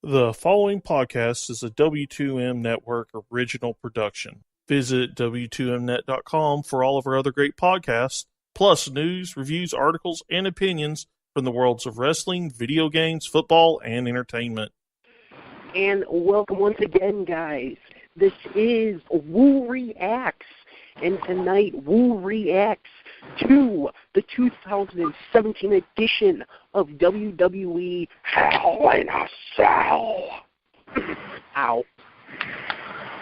The following podcast is a W2M Network original production. Visit W2Mnet.com for all of our other great podcasts, plus news, reviews, articles, and opinions from the worlds of wrestling, video games, football, and entertainment. And welcome once again, guys. This is Woo Reacts, and tonight Woo Reacts to the 2017 edition of WWE Hell in a Cell. Ow.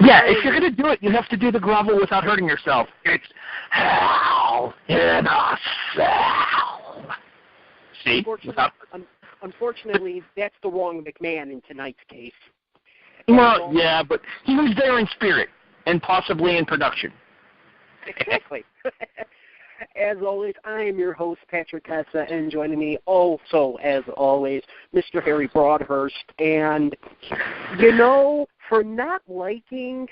Yeah, if you're going to do it, you have to do the grovel without hurting yourself. It's Hell in a Cell. See? Unfortunately, that's the wrong McMahon in tonight's case. Well, yeah, but he was there in spirit and possibly in production. Exactly. As always, I am your host, Patrick Tessa, and joining me also, as always, Mr. Harry Broadhurst. And, you know, for not liking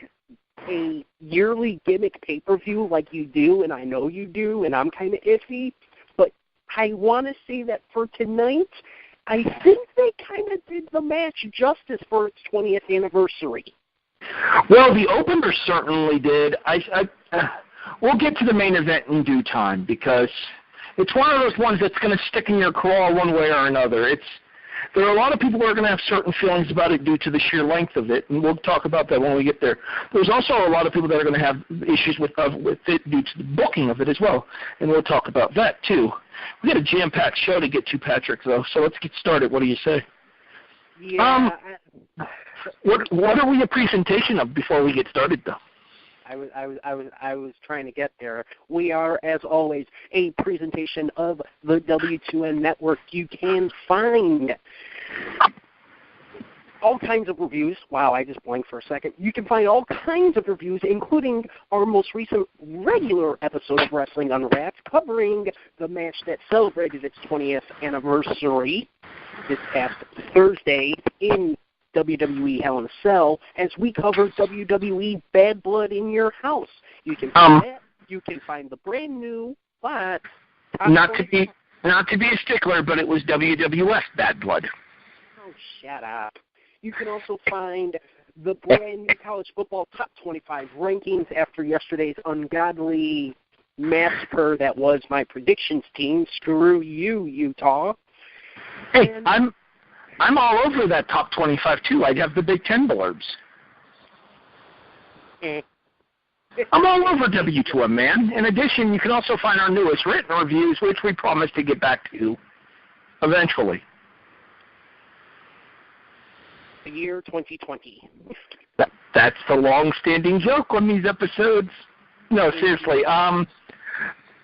a yearly gimmick pay-per-view like you do, and I know you do, and I'm kind of iffy, but I want to say that for tonight, I think they kind of did the match justice for its 20th anniversary. Well, the opener certainly did. We'll get to the main event in due time because it's one of those ones that's going to stick in your craw one way or another. There are a lot of people who are going to have certain feelings about it due to the sheer length of it, and we'll talk about that when we get there. There's also a lot of people that are going to have issues with it due to the booking of it as well, and we'll talk about that too. We got a jam-packed show to get to, Patrick, though, so let's get started. What do you say? Yeah. What are we a presentation of before we get started, though? I was trying to get there. We are, as always, a presentation of the W2M Network. You can find all kinds of reviews. Wow, I just blanked for a second. You can find all kinds of reviews, including our most recent regular episode of Wrestling Unwrapped, covering the match that celebrated its 20th anniversary this past Thursday in WWE Hell in a Cell, as we cover WWE Bad Blood in Your House. You can find that. You can find the brand new, but not to be a stickler, but it was WWF Bad Blood. Oh, shut up. You can also find the brand new college football top 25 rankings after yesterday's ungodly massacre that was my predictions team. Screw you, Utah. Hey, I'm all over that top 25, too. I'd have the Big Ten blurbs. I'm all over W2M, man. In addition, you can also find our newest written reviews, which we promise to get back to eventually. The year 2020. That's the long-standing joke on these episodes. No, seriously.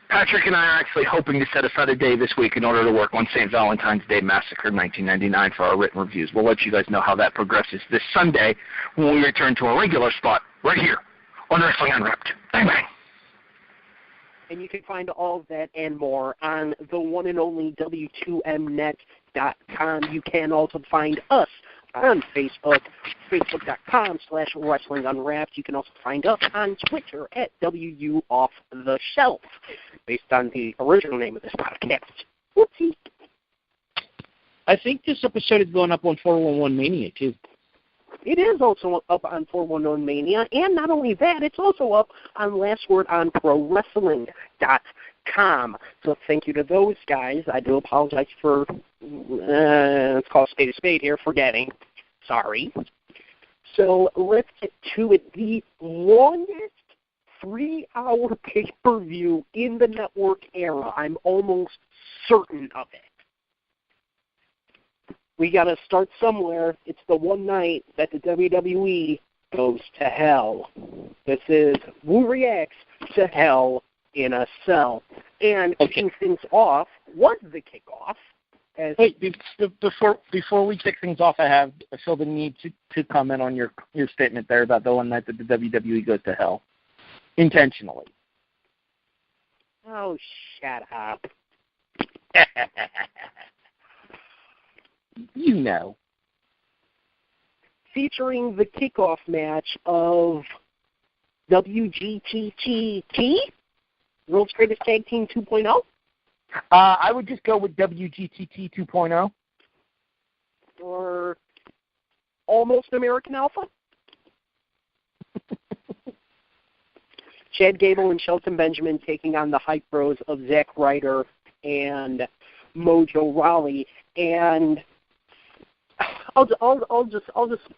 Patrick and I are actually hoping to set aside a day this week in order to work on St. Valentine's Day Massacre 1999 for our written reviews. We'll let you guys know how that progresses this Sunday when we return to our regular spot right here on Wrestling Unwrapped. Bang, bang. And you can find all of that and more on the one and only W2Mnet.com. You can also find us on Facebook, facebook.com/Wrestling Unwrapped. You can also find us on Twitter at WUOffTheShelf, based on the original name of this podcast. Whoopsie. I think this episode is going up on 411 Mania, too. It is also up on 411 Mania, and not only that, it's also up on Last Word on ProWrestling.com. So thank you to those guys. I do apologize for, let's call a spade a spade here, forgetting. Sorry. So let's get to it. The longest 3-hour pay-per-view in the network era. I'm almost certain of it. We got to start somewhere. It's the one night that the WWE goes to hell. This is Woo Reacts to Hell in a Cell. And kicking things off was the kickoff. Wait, before we kick things off, I feel the need to comment on your statement there about the one night that the WWE goes to hell. Intentionally. Oh, shut up. You know. Featuring the kickoff match of WGTT, World's Greatest Tag Team 2.0? I would just go with WGTT 2.0. Or almost American Alpha. Chad Gable and Shelton Benjamin taking on the Hype Bros of Zack Ryder and Mojo Rawley. And I'll just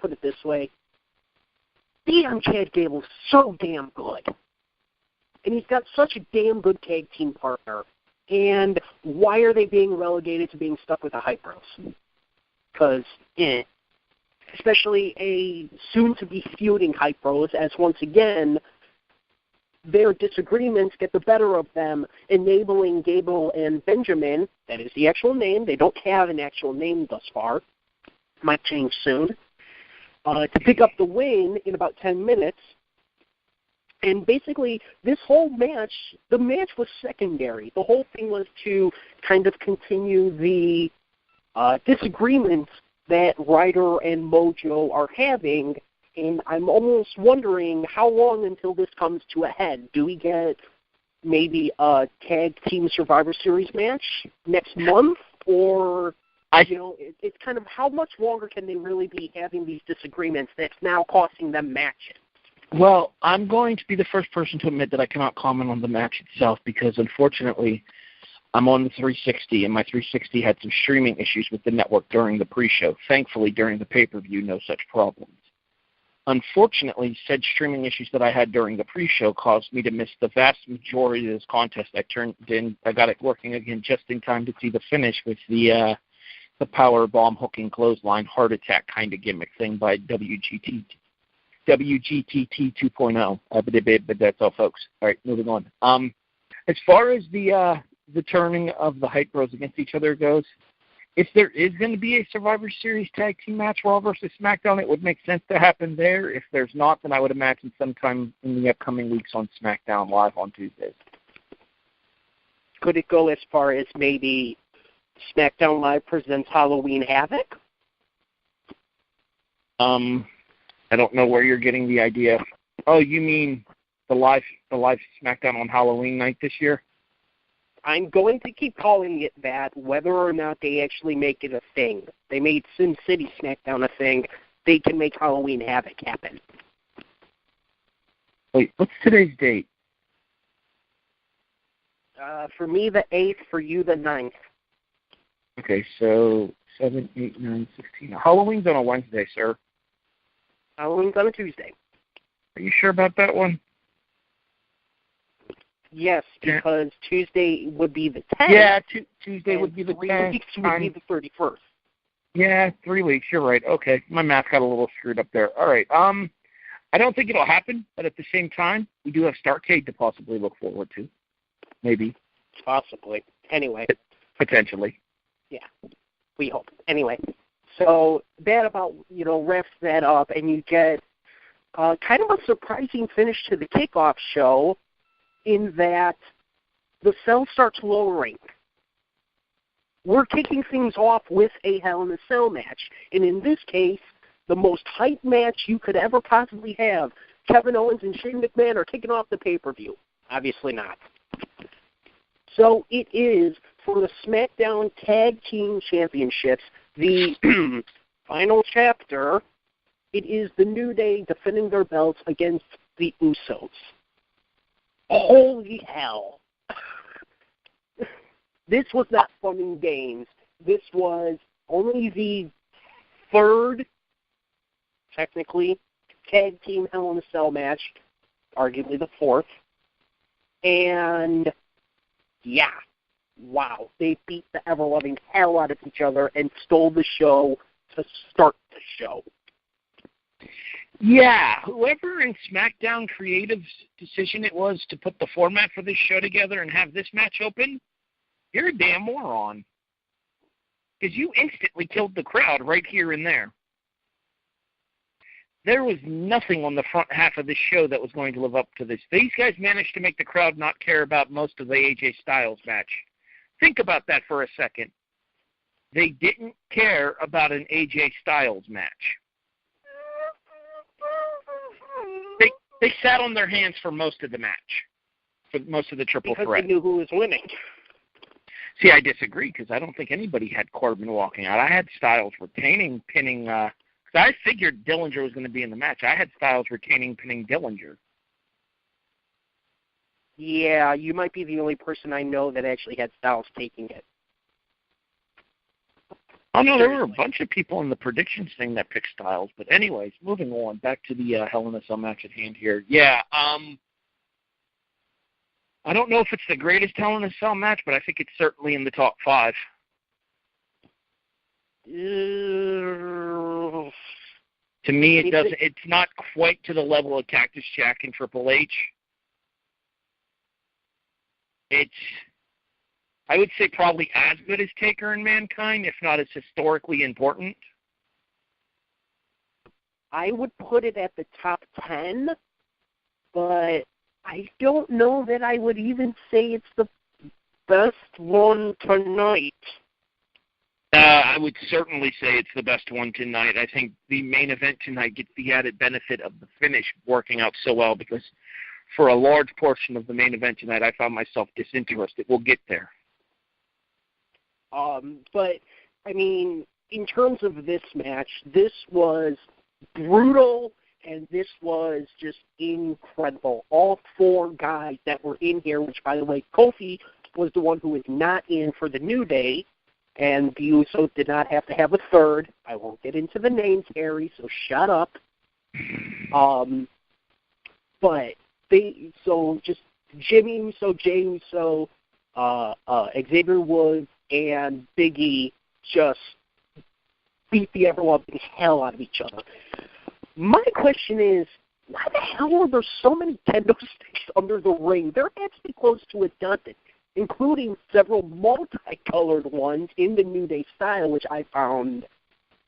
put it this way: damn, Chad Gable's so damn good, and he's got such a damn good tag team partner. And why are they being relegated to being stuck with the Hype Bros? Because, especially a soon-to-be feuding Hype Bros, as once again, their disagreements get the better of them, enabling Gable and Benjamin, that is the actual name, they don't have an actual name thus far, might change soon, to pick up the win in about 10 minutes. And basically, this whole match, the match was secondary. The whole thing was to kind of continue the disagreements that Ryder and Mojo are having, and I'm almost wondering how long until this comes to a head. Do we get maybe a Tag Team Survivor Series match next month? Or, it's kind of how much longer can they really be having these disagreements that's now costing them matches? Well, I'm going to be the first person to admit that I cannot comment on the match itself because, unfortunately, I'm on the 360, and my 360 had some streaming issues with the network during the pre-show. Thankfully, during the pay-per-view, no such problems. Unfortunately, said streaming issues that I had during the pre-show caused me to miss the vast majority of this contest. I got it working again just in time to see the finish with the power bomb hooking clothesline heart attack kind of gimmick thing by WGTT 2.0. But that's all, folks. All right, moving on. As far as the turning of the Hype Bros against each other goes, if there is going to be a Survivor Series tag team match, Raw versus SmackDown, it would make sense to happen there. If there's not, then I would imagine sometime in the upcoming weeks on SmackDown Live on Tuesdays. Could it go as far as maybe SmackDown Live presents Halloween Havoc? I don't know where you're getting the idea. Oh, you mean the live SmackDown on Halloween night this year? I'm going to keep calling it that, whether or not they actually make it a thing. They made Sin City SmackDown a thing. They can make Halloween Havoc happen. Wait, what's today's date? For me, the 8th. For you, the 9th. Okay, so 7, 8, 9, 16. Halloween's on a Wednesday, sir. Halloween's on a Tuesday. Are you sure about that one? Yes, because Tuesday would be the 10th. Yeah, Tuesday would be the 10th. 3 weeks would be the 31st. Yeah, 3 weeks. You're right. Okay, my math got a little screwed up there. All right. I don't think it'll happen, but at the same time, we do have Starrcade to possibly look forward to. Maybe. Possibly. Anyway. Potentially. Yeah, we hope. Anyway, so that about, wraps that up, and you get kind of a surprising finish to the kickoff show in that the cell starts lowering. We're kicking things off with a Hell in a Cell match, and in this case, the most hype match you could ever possibly have. Kevin Owens and Shane McMahon are kicking off the pay-per-view. Obviously not. So it is for the SmackDown Tag Team Championships, the final chapter. It is the New Day defending their belts against the Usos. Holy hell. This was not fun and games. This was only the third, technically, Tag Team Hell in a Cell match, arguably the fourth. And, yeah, wow. They beat the ever-loving hell out of each other and stole the show to start the show. Yeah, whoever in SmackDown Creative's decision it was to put the format for this show together and have this match open, you're a damn moron. Because you instantly killed the crowd right here and there. There was nothing on the front half of this show that was going to live up to this. These guys managed to make the crowd not care about most of the AJ Styles match. Think about that for a second. They didn't care about an AJ Styles match. They sat on their hands for most of the match, for most of the triple threat. Because they knew who was winning. See, I disagree because I don't think anybody had Corbin walking out. I had Styles retaining, pinning I figured Dillinger was going to be in the match. I had Styles retaining, pinning Dillinger. Yeah, you might be the only person I know that actually had Styles taking it. Oh, no, there were a bunch of people in the predictions thing that picked Styles. But anyways, moving on, back to the Hell in a Cell match at hand here. Yeah, I don't know if it's the greatest Hell in a Cell match, but I think it's certainly in the top 5. To me, it doesn't. It's not quite to the level of Cactus Jack and Triple H. It's, I would say, probably as good as Taker and Mankind, if not as historically important. I would put it at the top 10, but I don't know that I would even say it's the best one tonight. I would certainly say it's the best one tonight. I think the main event tonight gets the added benefit of the finish working out so well, because for a large portion of the main event tonight, I found myself disinterested. We'll get there. But, I mean, in terms of this match, this was brutal, and this was just incredible. All 4 guys that were in here, which, by the way, Kofi was the one who was not in for the New Day, and the Usos did not have to have a third. I won't get into the names, Harry, so shut up. But just Jimmy Uso, Jay Uso, Xavier Woods, and Big E just beat the ever-loving hell out of each other. My question is, why the hell are there so many kendo sticks under the ring? They're actually close to a dozen, including several multicolored ones in the New Day style, which I found,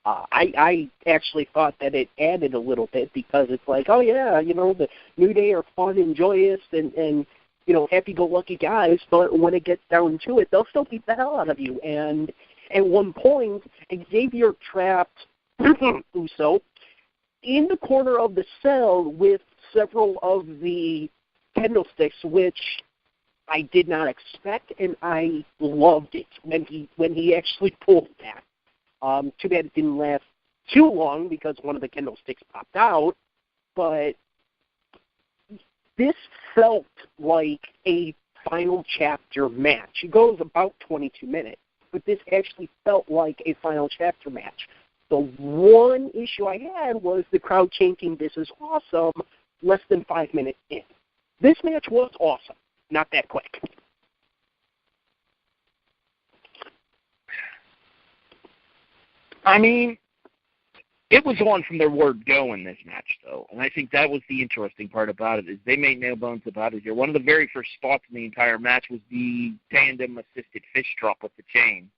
I actually thought that it added a little bit, because it's like, oh yeah, you know, the New Day are fun and joyous and you know, happy-go-lucky guys, but when it gets down to it, they'll still beat the hell out of you. And at one point, Xavier trapped Uso in the corner of the cell with several of the kendo sticks, which I did not expect, and I loved it when he actually pulled that. Too bad it didn't last too long, because one of the kendo sticks popped out, but this felt like a final chapter match. It goes about 22 minutes, but this actually felt like a final chapter match. The one issue I had was the crowd chanting, "This is awesome," less than 5 minutes in. This match was awesome. Not that quick. I mean, it was on from their word go in this match, though, and I think that was the interesting part about it, is they made no bones about it here. One of the very first spots in the entire match was the tandem-assisted fish drop with the chain.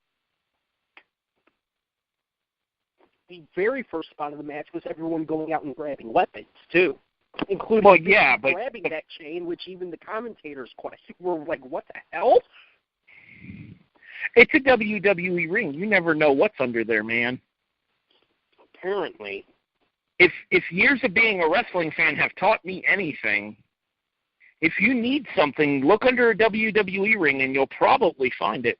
The very first spot of the match was everyone going out and grabbing weapons, too, including grabbing that chain, which even the commentators were like, what the hell? It's a WWE ring. You never know what's under there, man. Apparently. If years of being a wrestling fan have taught me anything, if you need something, look under a WWE ring and you'll probably find it.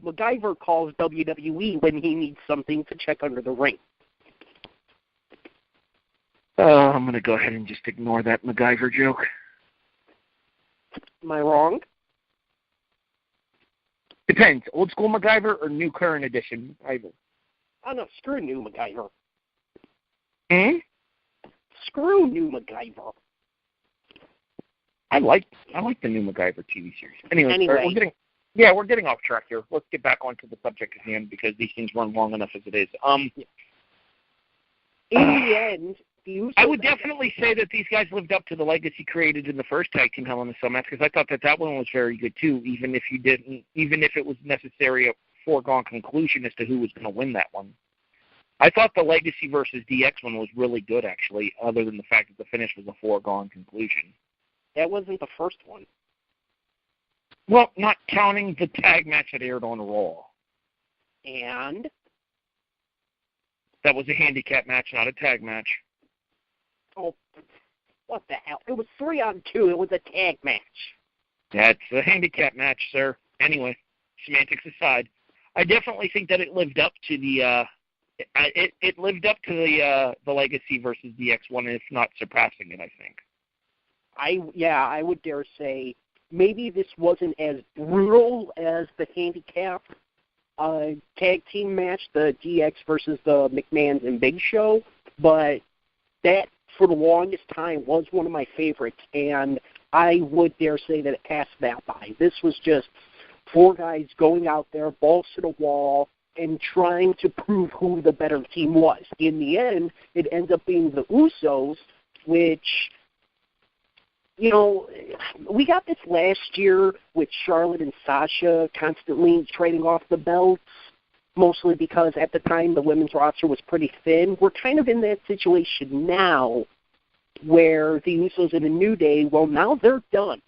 MacGyver calls WWE when he needs something to check under the ring. I'm going to go ahead and just ignore that MacGyver joke. Am I wrong? Depends. Old school MacGyver or new current edition MacGyver? Oh, no, screw new MacGyver. Hmm? Screw new MacGyver. I like the new MacGyver TV series. Anyway. We're getting off track here. Let's get back onto the subject at hand, because these things run long enough as it is. In the end, I would definitely say that these guys lived up to the legacy created in the first Tag Team Hell in a Cell match, because I thought that one was very good too, even if it was necessary a foregone conclusion as to who was going to win that one. I thought the Legacy versus DX one was really good, actually, other than the fact that the finish was a foregone conclusion. That wasn't the first one. Well, not counting the tag match that aired on Raw. And? That was a handicap match, not a tag match. Oh, what the hell? It was 3-on-2. It was a tag match. That's a handicap match, sir. Anyway, semantics aside, I definitely think that it lived up to the It lived up to the Legacy versus DX1, if not surpassing it, I think. I would dare say maybe this wasn't as brutal as the handicap tag team match, the DX versus the McMahons and Big Show, but that, for the longest time, was one of my favorites, and I would dare say that it passed that by. This was just 4 guys going out there, balls to the wall, and trying to prove who the better team was. In the end, it ends up being the Usos, which, you know, we got this last year with Charlotte and Sasha constantly trading off the belts, mostly because at the time the women's roster was pretty thin. We're kind of in that situation now where the Usos in the New Day, well, now they're done.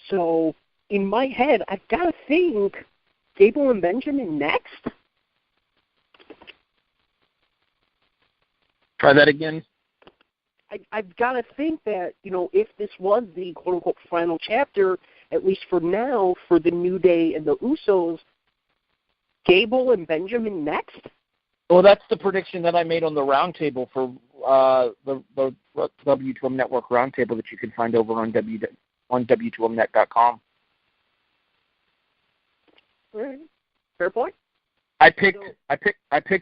So in my head, I've got to think Gable and Benjamin next. Try that again. I've got to think that, you know, if this was the quote-unquote final chapter, at least for now, for the New Day and the Usos, Gable and Benjamin next? Well, that's the prediction that I made on the roundtable for the W2M Network roundtable that you can find over on W2Mnet.com. All right. Fair point. I picked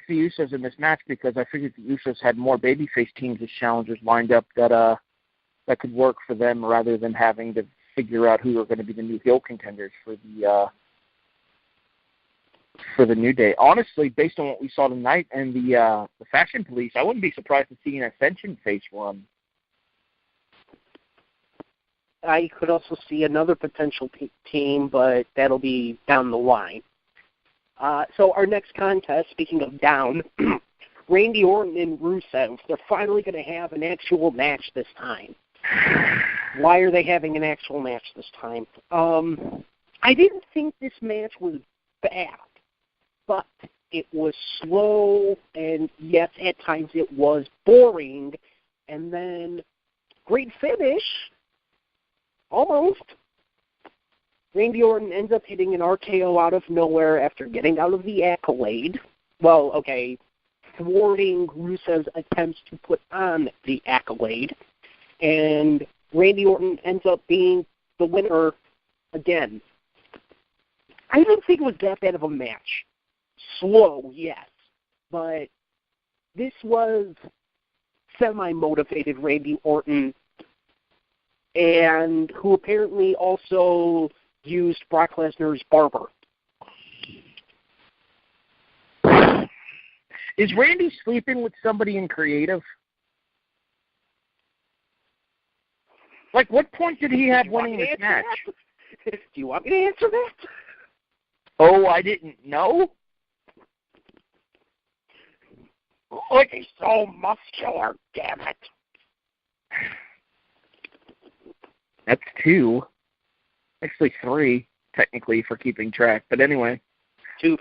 the Usos in this match because I figured the Usos had more babyface teams as challengers lined up that could work for them rather than having to figure out who are going to be the new heel contenders for the New Day. Honestly, based on what we saw tonight and the Fashion Police, I wouldn't be surprised to see an Ascension face run. I could also see another potential team, but that'll be down the line. So our next contest, speaking of down, Randy Orton and Rusev, they're finally going to have an actual match this time. Why are they having an actual match this time? I didn't think this match was bad, but it was slow, and yes, at times it was boring, and then great finish, almost. Randy Orton ends up hitting an RKO out of nowhere after getting out of the Accolade. Well, okay, thwarting Rusev's attempts to put on the Accolade. And Randy Orton ends up being the winner again. I didn't think it was that bad of a match. Slow, yes. But this was semi-motivated Randy Orton, and who apparently also used Brock Lesnar's barber. Is Randy sleeping with somebody in creative? Like, what point did he have winning this match? Do you want me to answer that? Oh, I didn't know? Look, he's so muscular, damn it. That's 2. Actually 3, technically, for keeping track. But anyway. 2.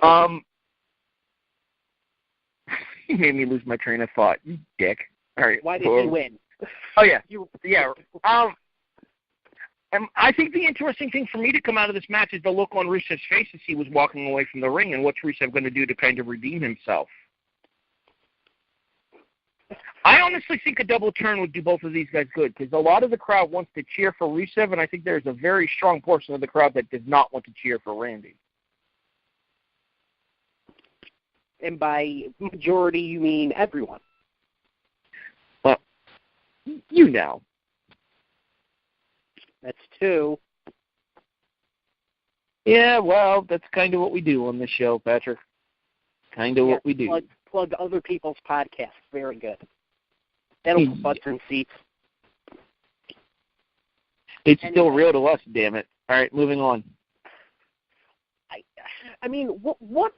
You made me lose my train of thought, you dick. All right. Why did he win? Oh, yeah. Yeah. I think the interesting thing for me to come out of this match is the look on Rusev's face as he was walking away from the ring, and what's Rusev going to do to kind of redeem himself. I honestly think a double turn would do both of these guys good, because a lot of the crowd wants to cheer for Rusev, and I think there's a very strong portion of the crowd that does not want to cheer for Randy. And by majority, you mean everyone? Well, you know. That's 2. Yeah, well, that's kind of what we do on this show, Patrick. Kind of what we do. Plug other people's podcasts. Very good. That'll put butts in seats. It's still real to us, damn it. All right, moving on. I mean, what?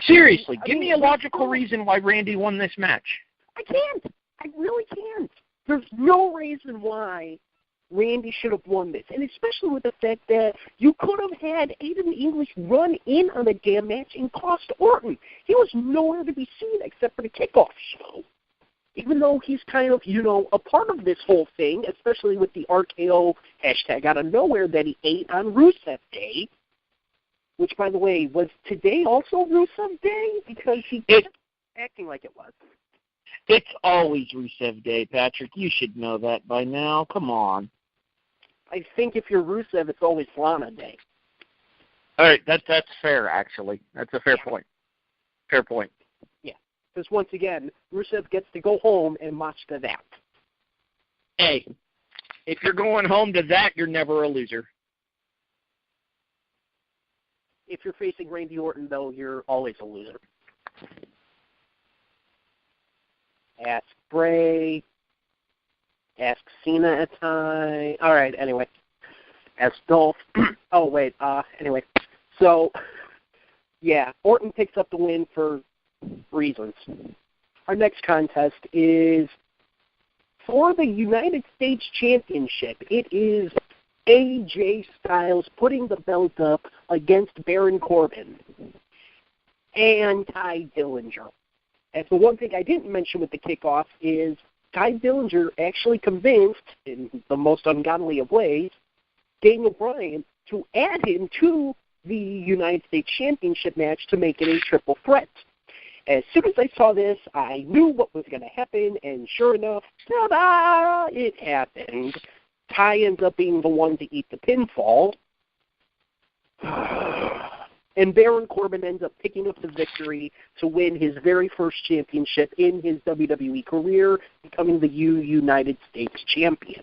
Seriously, give me a logical reason why Randy won this match. I can't. I really can't. There's no reason why Randy should have won this, and especially with the fact that you could have had Aiden English run in on the damn match and cost Orton. He was nowhere to be seen except for the kickoff show. Even though he's kind of, a part of this whole thing, especially with the RKO hashtag out of nowhere that he ate on Rusev Day. which, by the way, was today also Rusev Day? Because he kept acting like it was. It's always Rusev Day, Patrick. You should know that by now. Come on. I think if you're Rusev, it's always Lana Day. All right, that's fair, actually. That's a fair point. Fair point. Yeah, because once again, Rusev gets to go home and watch to that. Hey, if you're going home to that, you're never a loser. If you're facing Randy Orton, though, you're always a loser. Ask Bray. Ask Cena at time. All right, anyway. Ask Dolph. Oh, wait. Anyway. So, yeah, Orton picks up the win for reasons. Our next contest is for the United States Championship. It is AJ Styles putting the belt up against Baron Corbin and Ty Dillinger. And the one thing I didn't mention with the kickoff is Ty Dillinger actually convinced, in the most ungodly of ways, Daniel Bryan to add him to the United States Championship match to make it a triple threat. As soon as I saw this, I knew what was going to happen, and sure enough, ta-da, it happened. Ty ends up being the one to eat the pinfall, and Baron Corbin ends up picking up the victory to win his very first championship in his WWE career, becoming the United States Champion.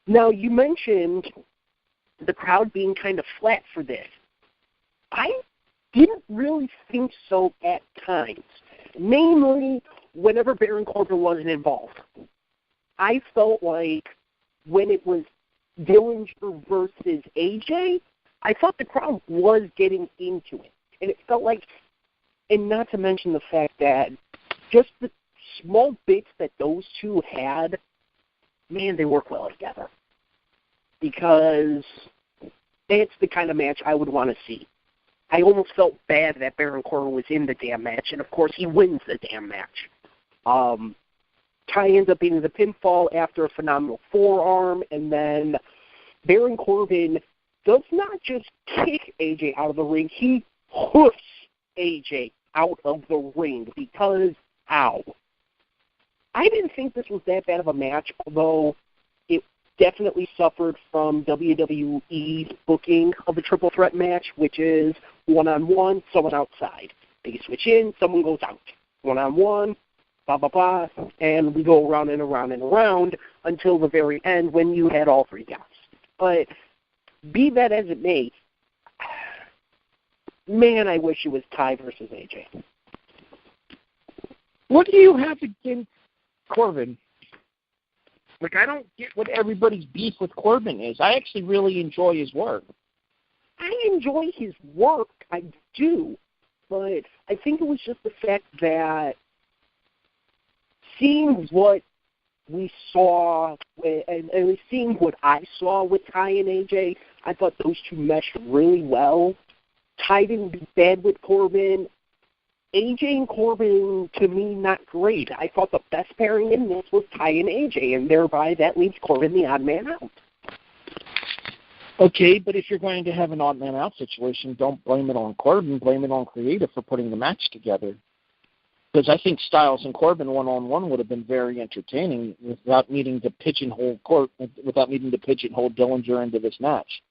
Now, you mentioned the crowd being kind of flat for this. I didn't really think so at times, namely whenever Baron Corbin wasn't involved. I felt like when it was Dillinger versus AJ, I thought the crowd was getting into it. And it felt like, and not to mention the fact that just the small bits that those two had, man, they work well together. Because that's the kind of match I would want to see. I almost felt bad that Baron Corbin was in the damn match, and of course he wins the damn match. Ty ends up being the pinfall after a phenomenal forearm, and then Baron Corbin does not just kick AJ out of the ring, he hoofs AJ out of the ring because, ow. I didn't think this was that bad of a match, although it definitely suffered from WWE's booking of a triple threat match, which is one-on-one, someone outside. They switch in, someone goes out. One-on-one, blah, blah, blah, and we go around and around and around until the very end when you had all three guys. But be that as it may, man, I wish it was Ty versus AJ. What do you have against Corbin? Like, I don't get what everybody's beef with Corbin is. I actually really enjoy his work. I enjoy his work, I do, but I think it was just the fact that seeing what we saw, and seeing what I saw with Ty and AJ, I thought those two meshed really well. Ty didn't do bad with Corbin. AJ and Corbin, to me, not great. I thought the best pairing in this was Ty and AJ, and thereby that leaves Corbin the odd man out. Okay, but if you're going to have an odd man out situation, don't blame it on Corbin, blame it on creative for putting the match together. Because I think Styles and Corbin one-on-one would have been very entertaining without needing to pigeonhole Dillinger into this match.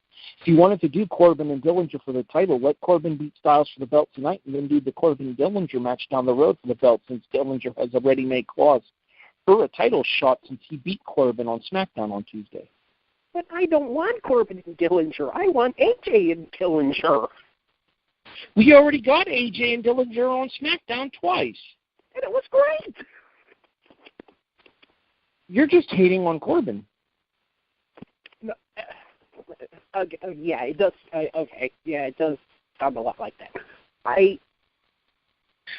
If you wanted to do Corbin and Dillinger for the title, let Corbin beat Styles for the belt tonight and then do the Corbin-Dillinger match down the road for the belt, since Dillinger has a ready-made clause for a title shot since he beat Corbin on SmackDown on Tuesday. But I don't want Corbin and Dillinger. I want AJ and Dillinger. We already got AJ and Dillinger on SmackDown twice. And it was great. You're just hating on Corbin. No, yeah, it does. Okay, yeah, it does sound a lot like that.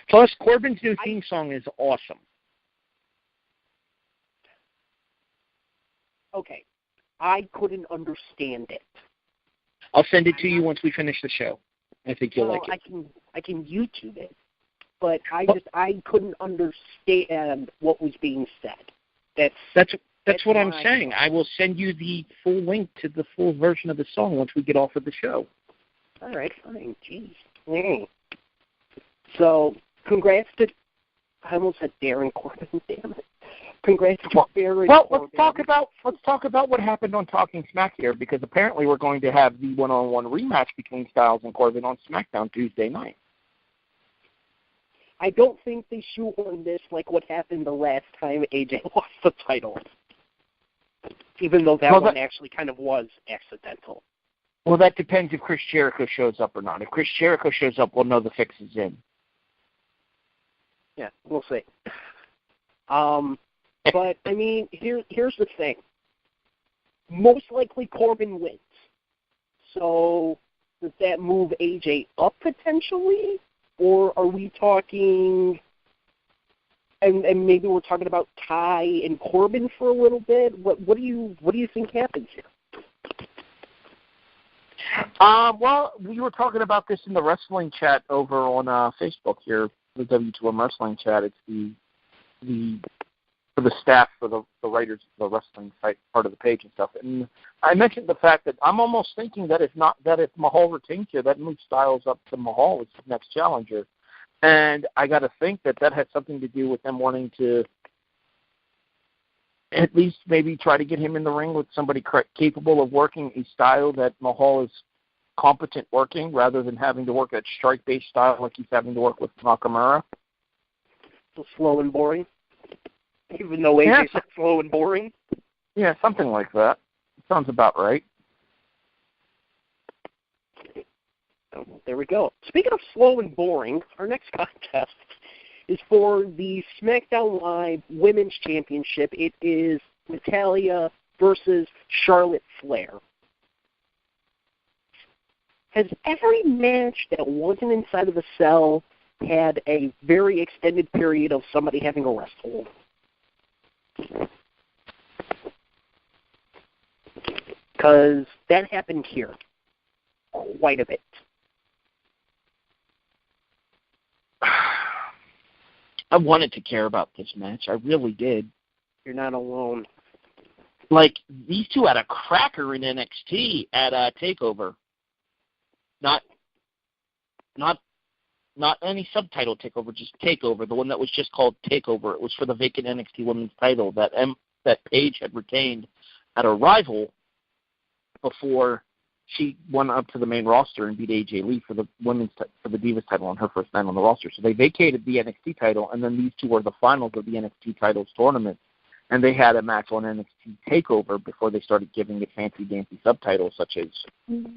Plus, Corbin's new theme song is awesome. Okay, I couldn't understand it. I'll send it to you once we finish the show. I think you'll like it. I can YouTube it, but I couldn't understand what was being said. That's what I'm saying. I will send you the full link to the full version of the song once we get off of the show. All right, fine. Jeez. Hey. So, congrats to... I almost said Darren Corbin, damn it. Congrats to Baron Well, Corbin. let's talk about what happened on Talking Smack here, because apparently we're going to have the one-on-one rematch between Styles and Corbin on SmackDown Tuesday night. I don't think they shoehorned this like what happened the last time AJ lost the title. Even though that one actually kind of was accidental. Well, that depends if Chris Jericho shows up or not. If Chris Jericho shows up, we'll know the fix is in. Yeah, we'll see. But, I mean, here's the thing. Most likely Corbin wins. So, does that move AJ up potentially? Or are we talking, and maybe we're talking about Ty and Corbin for a little bit? What do you think happens here? Well, we were talking about this in the wrestling chat over on Facebook here, the W2M wrestling chat. It's the for the staff, for the writers, the wrestling site part of the page and stuff. And I mentioned the fact that I'm almost thinking that if Mahal retains here, that moves Styles up to Mahal as his next challenger. And I got to think that has something to do with them wanting to at least maybe try to get him in the ring with somebody capable of working a style that Mahal is competent working, rather than having to work that strike-based style like he's having to work with Nakamura. So slow and boring? Even though AJ said slow and boring? Yeah, something like that. Sounds about right. Oh, there we go. Speaking of slow and boring, our next contest is for the SmackDown Live Women's Championship. It is Natalya versus Charlotte Flair. Has every match that wasn't inside of the cell had a very extended period of somebody having a rest hold? Because that happened here quite a bit. I wanted to care about this match. I really did. You're not alone. Like, these two had a cracker in NXT at TakeOver. Not any subtitle TakeOver, just TakeOver, the one that was just called TakeOver. It was for the vacant NXT Women's title that Paige had retained at a rival before she went up to the main roster and beat AJ Lee for the for the Divas title on her first night on the roster. So they vacated the NXT title, and then these two were the finals of the NXT titles tournament, and they had a match on NXT TakeOver before they started giving it fancy dancy subtitles such as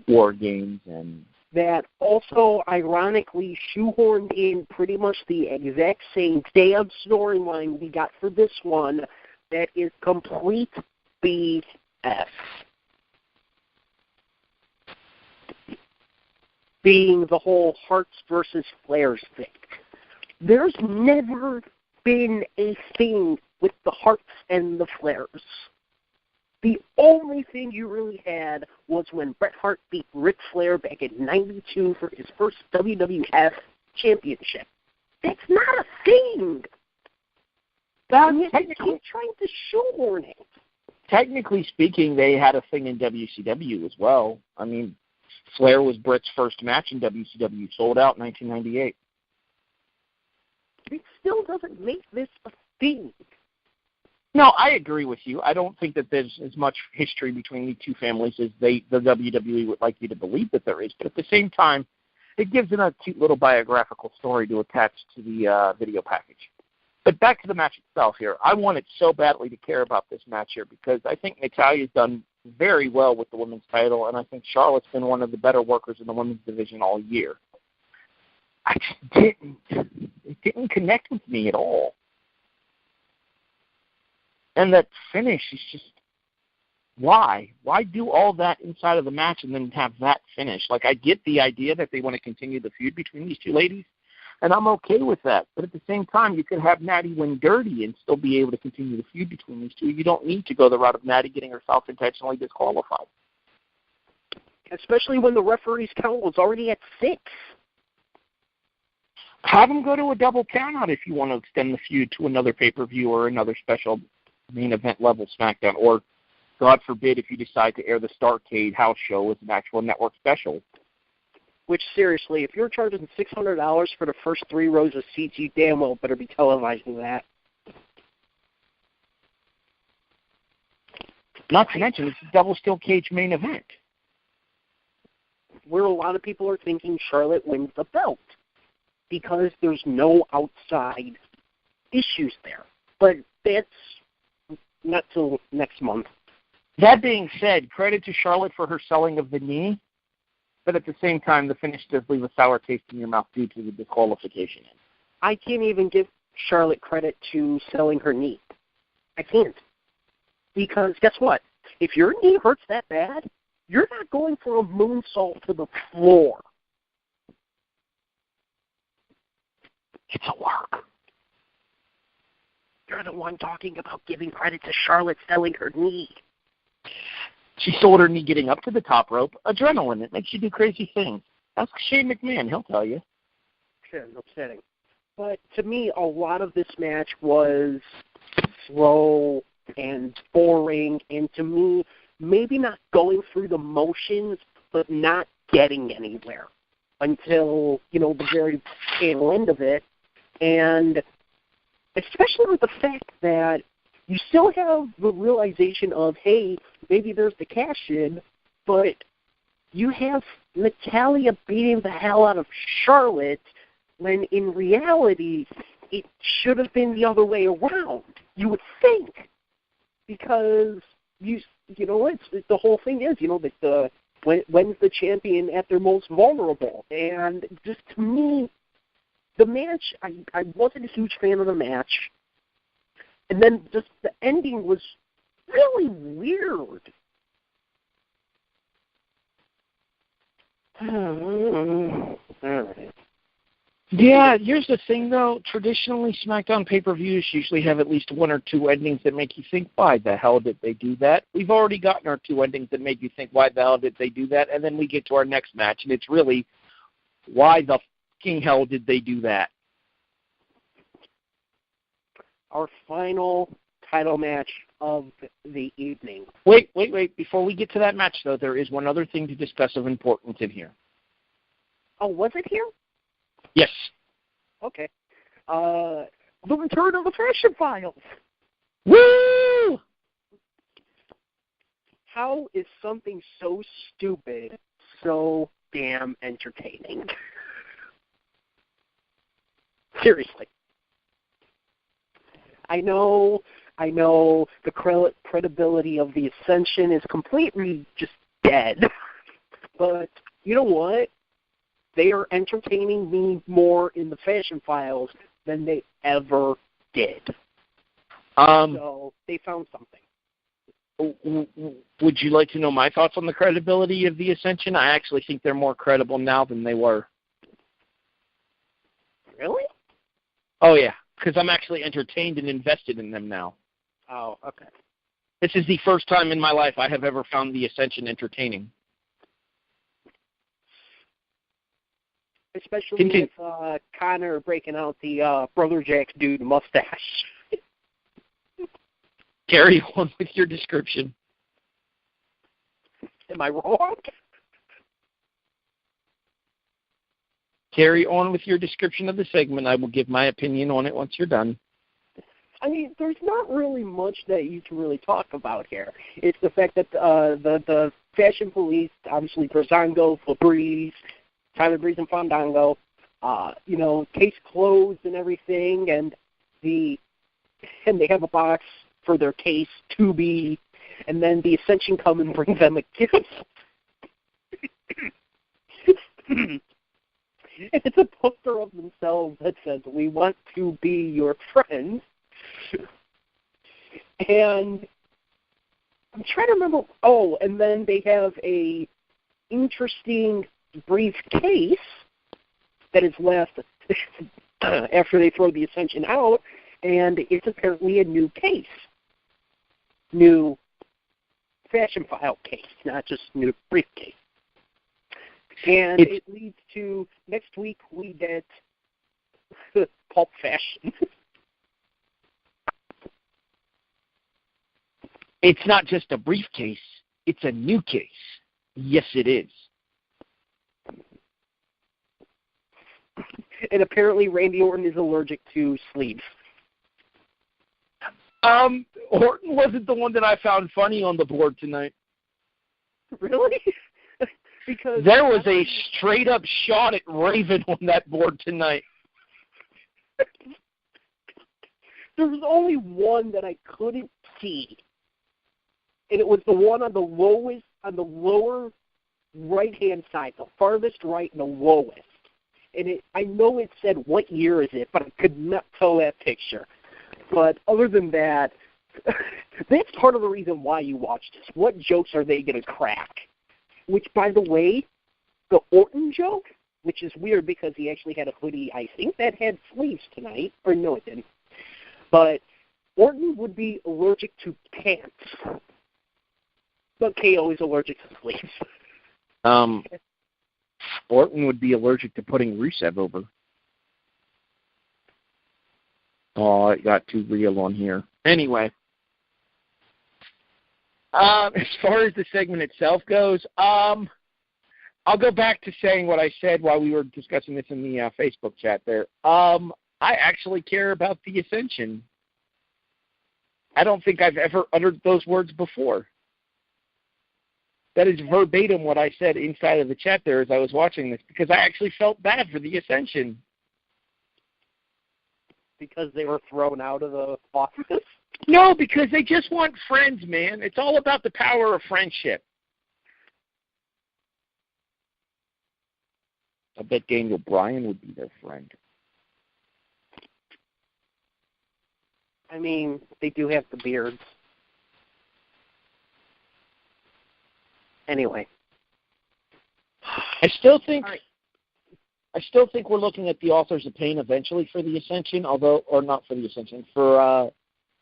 War Games and. That also ironically shoehorned in pretty much the exact same damn storyline we got for this one that is complete BS. Being the whole Hearts versus Flairs thing. There's never been a thing with the Hearts and the Flairs. The only thing you really had was when Bret Hart beat Ric Flair back in '92 for his first WWF championship. That's not a thing. You're trying to shoehorn it. Technically speaking, they had a thing in WCW as well. I mean, Flair was Bret's first match in WCW, sold out in 1998. It still doesn't make this a thing. No, I agree with you. I don't think that there's as much history between the two families as the WWE would like you to believe that there is. But at the same time, it gives it a cute little biographical story to attach to the video package. But back to the match itself here. I wanted so badly to care about this match here because I think Natalya's done very well with the women's title, and I think Charlotte's been one of the better workers in the women's division all year. I just didn't. It didn't connect with me at all. And that finish is just, why? Why do all that inside of the match and then have that finish? Like, I get the idea that they want to continue the feud between these two ladies, and I'm okay with that. But at the same time, you could have Natty win dirty and still be able to continue the feud between these two. You don't need to go the route of Natty getting herself intentionally disqualified. Especially when the referee's count was already at 6. Have them go to a double count-out if you want to extend the feud to another pay-per-view or another special main event level SmackDown, or God forbid if you decide to air the Starrcade house show as an actual network special. Which, seriously, if you're charging $600 for the first 3 rows of seats, you damn well better be televising that. Not to mention, it's a double steel cage main event. Where a lot of people are thinking Charlotte wins the belt because there's no outside issues there. But that's not till next month. That being said, credit to Charlotte for her selling of the knee, but at the same time, the finish does leave a sour taste in your mouth due to the disqualification. I can't even give Charlotte credit to selling her knee. I can't. Because guess what? If your knee hurts that bad, you're not going for a moonsault to the floor. It's a work. You're the one talking about giving credit to Charlotte selling her knee. She sold her knee getting up to the top rope. Adrenaline, it makes you do crazy things. Ask Shane McMahon, he'll tell you. Sure, upsetting. But to me, a lot of this match was slow and boring, and to me, maybe not going through the motions, but not getting anywhere until, the very tail end of it. And especially with the fact that you still have the realization of, hey, maybe there's the cash in, but you have Natalya beating the hell out of Charlotte when in reality it should have been the other way around, you would think. Because, it's the whole thing is, that when's the champion at their most vulnerable? And just to me, the match, I wasn't a huge fan of the match. And then just the ending was really weird. All right. Yeah, here's the thing, though. Traditionally, SmackDown pay-per-views usually have at least 1 or 2 endings that make you think, why the hell did they do that? We've already gotten our 2 endings that make you think, why the hell did they do that? And then we get to our next match, and it's really, why the fucking hell did they do that? Our final title match of the evening. Wait. Before we get to that match, though, there is one other thing to discuss of importance in here. Oh, was it here? Yes. Okay. The return of the Fashion Files. Woo! How is something so stupid so damn entertaining? Seriously. I know the credibility of the Ascension is completely just dead. But you know what? They are entertaining me more in the Fashion Files than they ever did. So they found something. Would you like to know my thoughts on the credibility of the Ascension? I actually think they're more credible now than they were. Really? Oh, yeah, because I'm actually entertained and invested in them now. Oh, okay. This is the first time in my life I have ever found the Ascension entertaining. Especially with Connor breaking out the Brother Jack's dude mustache. Carry on with your description. Am I wrong? Carry on with your description of the segment. I will give my opinion on it once you're done. I mean, there's not really much that you can really talk about here. It's the fact that the Fashion Police, obviously Breezango, Febreze, Tyler Breeze and Fandango, case closed and everything, and they have a box for their case to be, and then the Ascension come and bring them a gift. It's a poster of themselves that says, "We want to be your friends." And I'm trying to remember. Oh, and then they have a interesting briefcase that is left after they throw the Ascension out, and it's apparently a new case. New Fashion File case, not just new briefcase. And it leads to next week we get Pulp Fashion. It's not just a briefcase, it's a new case. Yes, it is. And apparently Randy Orton is allergic to sleeves. Orton wasn't the one that I found funny on the board tonight. Really? Because there was a straight-up shot at Raven on that board tonight. There was only one that I couldn't see, and it was the one on the lower right-hand side, the farthest right and the lowest. And I know it said, what year is it, but I could not tell that picture. But other than that, that's part of the reason why you watch this. What jokes are they going to crack? Which, by the way, the Orton joke, which is weird because he actually had a hoodie, I think, that had sleeves tonight. Or no, it didn't. But Orton would be allergic to pants. But KO is allergic to sleeves. Orton would be allergic to putting Rusev over. Oh, it got too real on here. Anyway. As far as the segment itself goes, I'll go back to saying what I said while we were discussing this in the Facebook chat there. I actually care about the Ascension. I don't think I've ever uttered those words before. That is verbatim what I said inside of the chat there as I was watching this, because I actually felt bad for the Ascension. Because they were thrown out of the office? No, because they just want friends, man. It's all about the power of friendship. I bet Daniel Bryan would be their friend. I mean, they do have the beards. Anyway. I still think we're looking at the Authors of Pain eventually for the Ascension, or not for the Ascension, for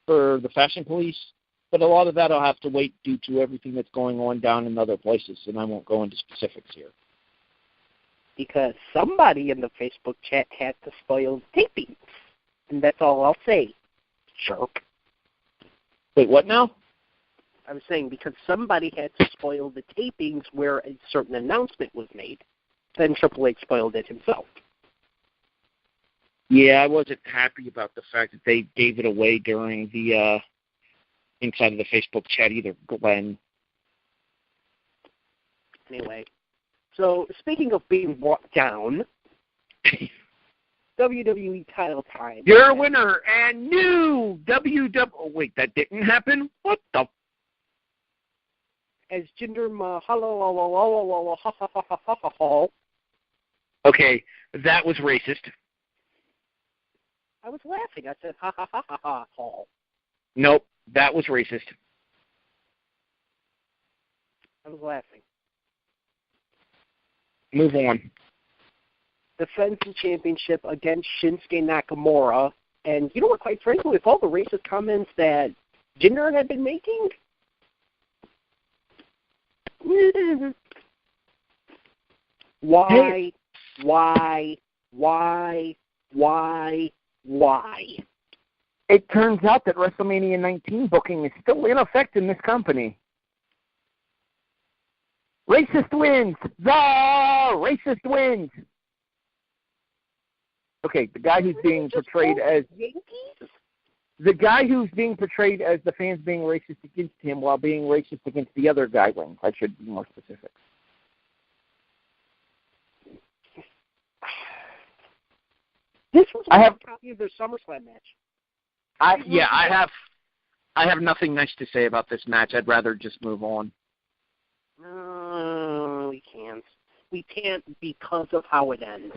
the Fashion Police. But a lot of that will have to wait due to everything that's going on down in other places, and I won't go into specifics here. Because somebody in the Facebook chat had to spoil tapings. And that's all I'll say. Jerk. Wait, what now? I was saying because somebody had to spoil the tapings where a certain announcement was made. Then Triple H spoiled it himself. Yeah, I wasn't happy about the fact that they gave it away during the inside of the Facebook chat either, Glenn. Anyway, so speaking of being brought down, WWE title time. You're a winner and new WWE. Oh, wait, that didn't happen? What the? As Jinder Mahal. Okay, that was racist. I was laughing. I said ha ha ha ha ha hall. Nope, that was racist. I was laughing. Move on. Defends the championship against Shinsuke Nakamura. And you know what, quite frankly, with all the racist comments that Jinder had been making, why? It turns out that WrestleMania 19 booking is still in effect in this company. Racist wins! The racist wins! Okay, the guy who's being portrayed as... Yankees? The guy who's being portrayed as the fans being racist against him while being racist against the other guy wins. I should be more specific. This was a copy of their SummerSlam match. I have nothing nice to say about this match. I'd rather just move on. We can't. We can't because of how it ends.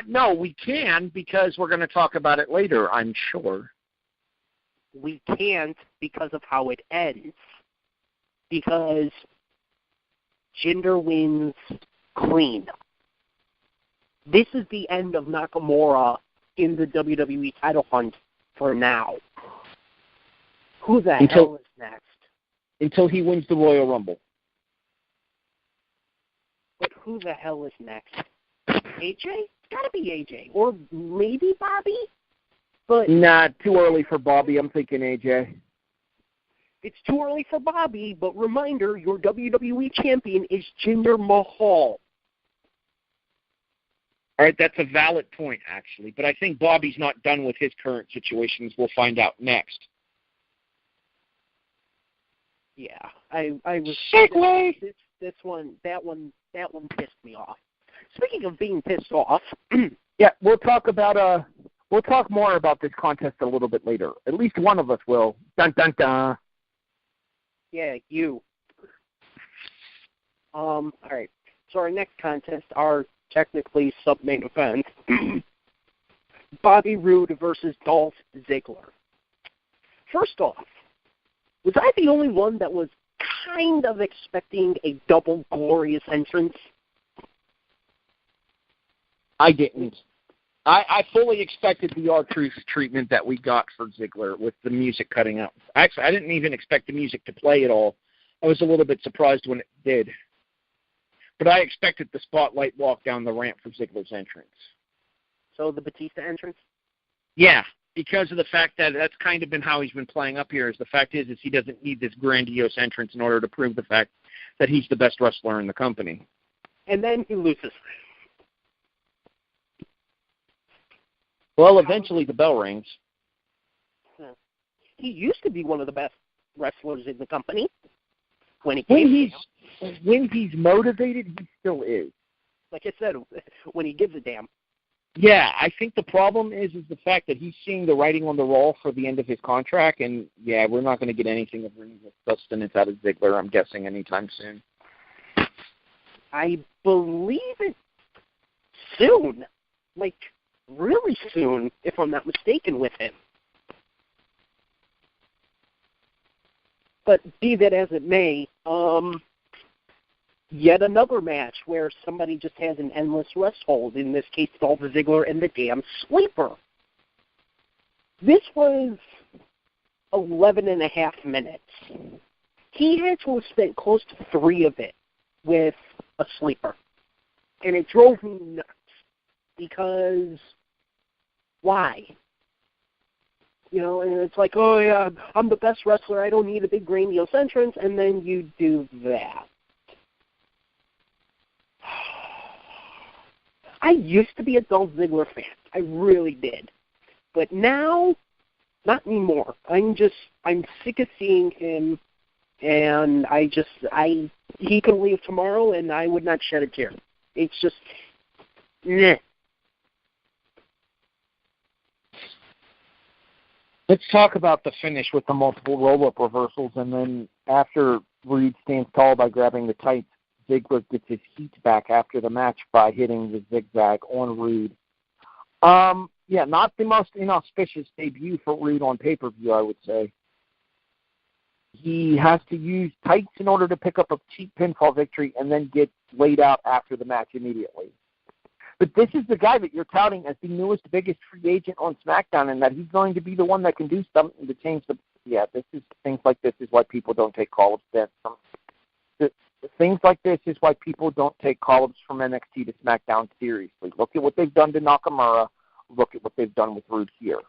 No, we can because we're going to talk about it later, I'm sure. We can't because of how it ends. Because Jinder wins clean. This is the end of Nakamura in the WWE title hunt for now. Who the hell is next? Until he wins the Royal Rumble. But who the hell is next? AJ? It's got to be AJ. Or maybe Bobby? But nah, too early for Bobby. I'm thinking AJ. It's too early for Bobby, but reminder, your WWE champion is Jinder Mahal. All right, that's a valid point, actually. But I think Bobby's not done with his current situations. We'll find out next. Yeah, I was Segue. that one pissed me off. Speaking of being pissed off, Yeah, we'll talk more about this contest a little bit later. At least one of us will. Dun dun dun. yeah, you. All right. So our next contest, our technically sub-main event, Bobby Roode versus Dolph Ziggler. First off, was I the only one that was kind of expecting a double glorious entrance? I didn't. I fully expected the R-Truth treatment that we got for Ziggler with the music cutting out. Actually, I didn't even expect the music to play at all. I was a little bit surprised when it did. But I expected the spotlight walk down the ramp for Ziggler's entrance. So the Batista entrance? Yeah, because of the fact that that's kind of been how he's been playing up here. Is the fact is he doesn't need this grandiose entrance in order to prove the fact that he's the best wrestler in the company. And then he loses. Well, eventually the bell rings. He used to be one of the best wrestlers in the company. When he's motivated, he still is. Like I said, when he gives a damn. Yeah, I think the problem is the fact that he's seeing the writing on the wall for the end of his contract, and yeah, we're not going to get anything of sustenance out of Ziggler, I'm guessing, anytime soon. I believe it soon. Like, really soon, if I'm not mistaken with him. But be that as it may, yet another match where somebody just has an endless rest hold, in this case Dolph Ziggler and the damn sleeper. This was 11 and a half minutes. He had to have spent close to 3 of it with a sleeper. And it drove me nuts. Because why? You know, and it's like, oh yeah, I'm the best wrestler, I don't need a big grandiose entrance, and then you do that. I used to be a Dolph Ziggler fan. I really did. But now, not anymore. I'm sick of seeing him, and he could leave tomorrow and I would not shed a tear. It's just, meh. Let's talk about the finish with the multiple roll-up reversals, and then after Reed stands tall by grabbing the tights, Ziggler gets his heat back after the match by hitting the zigzag on Reed. Yeah, not the most inauspicious debut for Reed on pay-per-view, I would say. He has to use tights in order to pick up a cheap pinfall victory and then get laid out after the match immediately. But this is the guy that you're touting as the newest, biggest free agent on SmackDown, and that he's going to be the one that can do something to change the... Yeah, things like this is why people don't take call-ups things like this is why people don't take call-ups from NXT to SmackDown seriously. Look at what they've done to Nakamura. Look at what they've done with Rude here.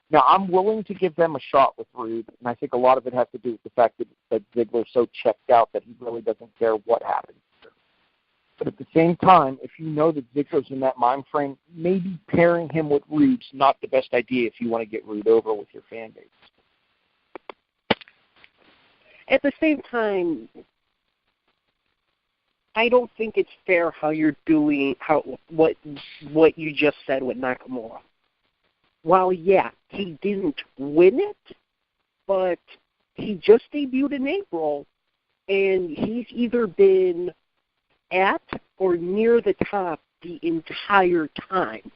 Now, I'm willing to give them a shot with Rude, and I think a lot of it has to do with the fact that Ziggler's so checked out that he really doesn't care what happens. But at the same time, if you know that Ziggler's in that mind frame, maybe pairing him with Rude's not the best idea if you want to get Rude over with your fan base. At the same time, I don't think it's fair how you're doing what you just said with Nakamura. While, yeah, he didn't win it, but he just debuted in April, and he's either been at or near the top the entire time.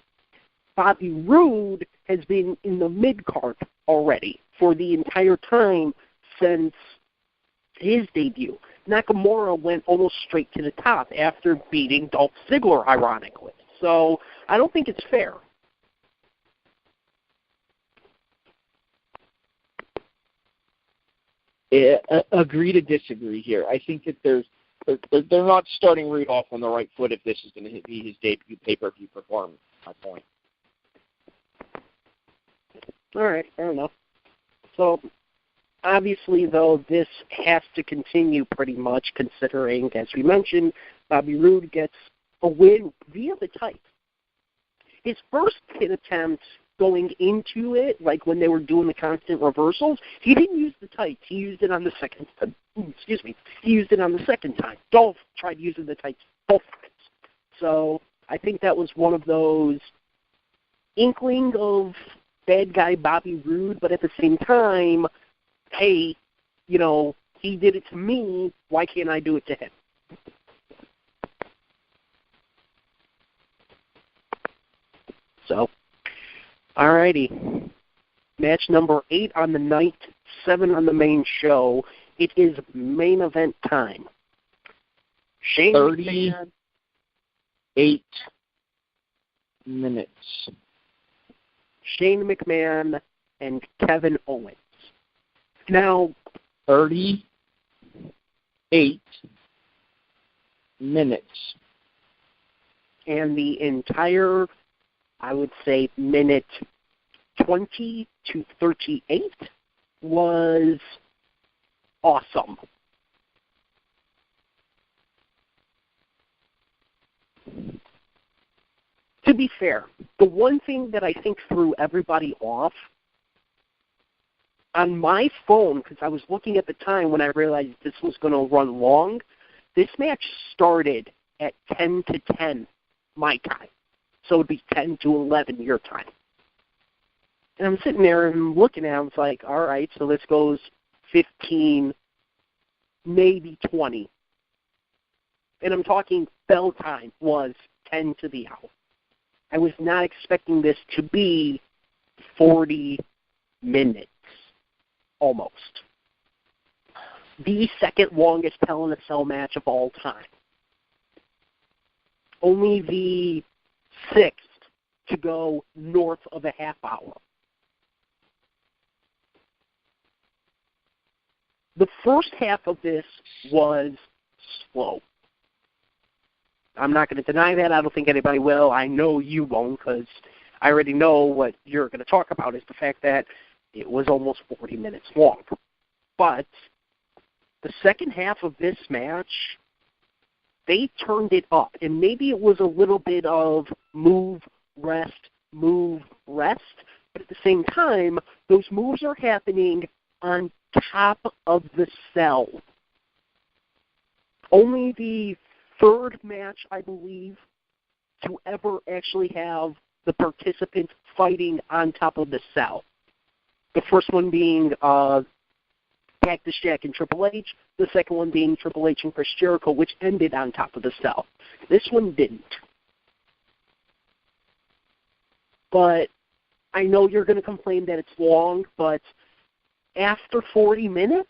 Bobby Roode has been in the mid-card already for the entire time since his debut. Nakamura went almost straight to the top after beating Dolph Ziggler, ironically. So I don't think it's fair. Yeah, agree to disagree here. I think that they're not starting Reed off on the right foot if this is going to be his debut pay-per-view performance. My point. All right, fair enough. So, obviously, though, this has to continue pretty much, considering, as we mentioned, Bobby Roode gets a win via the tights. his first pin attempt going into it, like when they were doing the constant reversals, he didn't use the tights. He used it on the second. He used it on the second time. Dolph tried using the tights both times. So I think that was one of those inkling of bad guy Bobby Roode, but at the same time, hey, you know, he did it to me. Why can't I do it to him? So, alrighty. Match number 8 on the night, 7 on the main show. It is main event time. Shane 38 minutes. Shane McMahon and Kevin Owens. Now, 38 minutes. And the entire, I would say, minute 20 to 38 was awesome. To be fair, the one thing that I think threw everybody off, on my phone, because I was looking at the time when I realized this was going to run long, this match started at 10 to 10 my time. So it would be 10 to 11 your time. And I'm sitting there and looking at it, I was like, all right, so this goes 15, maybe 20. And I'm talking bell time was 10 to the hour. I was not expecting this to be 40 minutes, almost. The second longest Hell in a Cell match of all time. Only the 6th to go north of a half hour. The first half of this was slow. I'm not going to deny that. I don't think anybody will. I know you won't, because I already know what you're going to talk about is the fact that it was almost 40 minutes long. But the second half of this match, they turned it up. And maybe it was a little bit of move, rest, but at the same time, those moves are happening on top of the cell. Only the third match, I believe, to ever actually have the participants fighting on top of the cell. The first one being Cactus Jack and Triple H. The second one being Triple H and Chris Jericho, which ended on top of the cell. This one didn't. But I know you're going to complain that it's long, but after 40 minutes,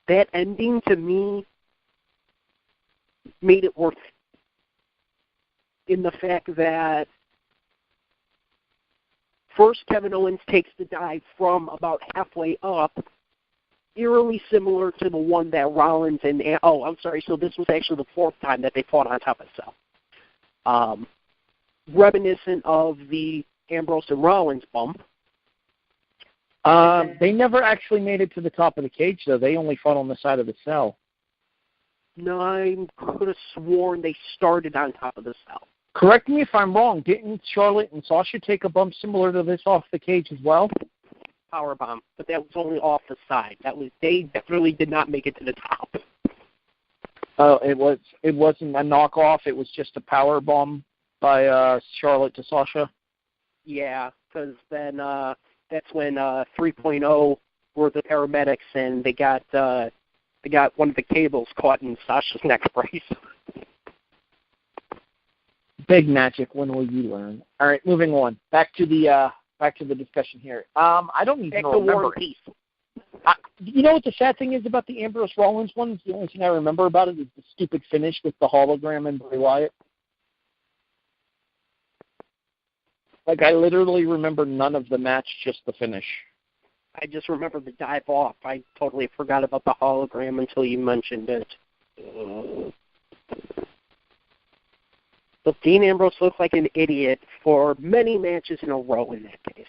that ending to me made it worth it. In the fact that first Kevin Owens takes the dive from about halfway up, eerily similar to the one that Rollins and so this was actually the 4th time that they fought on top of the cell. Reminiscent of the Ambrose and Rollins bump. They never actually made it to the top of the cage, though. They only fought on the side of the cell. No, I could have sworn they started on top of the cell. Correct me if I'm wrong. Didn't Charlotte and Sasha take a bump similar to this off the cage as well? Powerbomb, but that was only off the side. They definitely did not make it to the top. Oh, it wasn't a knockoff. It was just a power bomb by Charlotte to Sasha. Yeah, because then that's when 3.0 were the paramedics, and they got one of the cables caught in Sasha's neck brace. Big magic. When will you learn? All right, moving on. Back to the discussion here. I don't even remember. You know what the sad thing is about the Ambrose Rollins one? The only thing I remember about it is the stupid finish with the hologram and Bray Wyatt. Like, I literally remember none of the match, just the finish. I just remember the dive off. I totally forgot about the hologram until you mentioned it. But Dean Ambrose looked like an idiot for many matches in a row in that case.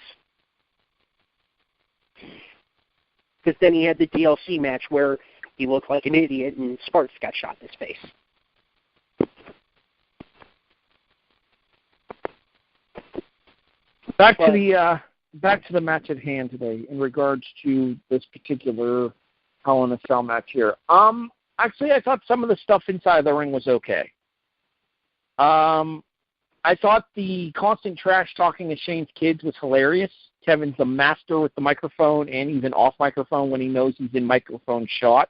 Because then he had the DLC match where he looked like an idiot and Sparks got shot in his face. Back to the match at hand today in regards to this particular Hell in a Cell match here. Actually, I thought some of the stuff inside the ring was okay. I thought the constant trash talking of Shane's kids was hilarious. Kevin's the master with the microphone and even off microphone when he knows he's in microphone shot.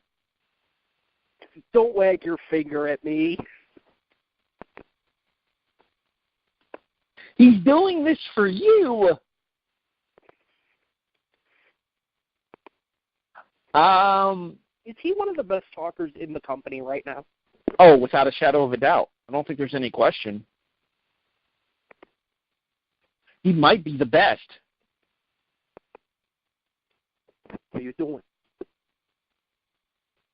Don't wag your finger at me. He's doing this for you. Is he one of the best talkers in the company right now? Oh, without a shadow of a doubt. I don't think there's any question. He might be the best. What are you doing?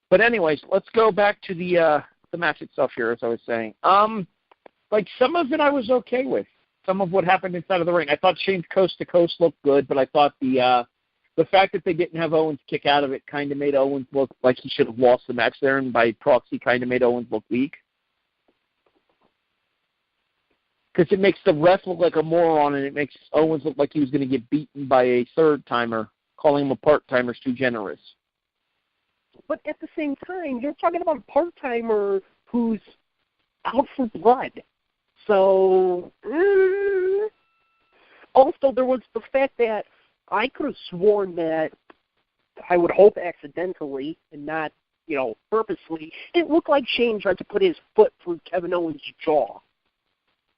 But anyways, let's go back to the match itself here, as I was saying. Like some of it I was okay with. Some of what happened inside of the ring. I thought Shane's coast to coast looked good, but I thought the fact that they didn't have Owens kick out of it kind of made Owens look like he should have lost the match there, and by proxy kind of made Owens look weak. Because it makes the ref look like a moron, and it makes Owens look like he was going to get beaten by a third-timer, calling him a part-timer's too generous. But at the same time, you're talking about a part-timer who's out for blood. So, also there was the fact that I could have sworn that, I would hope accidentally and not, purposely, it looked like Shane tried to put his foot through Kevin Owens' jaw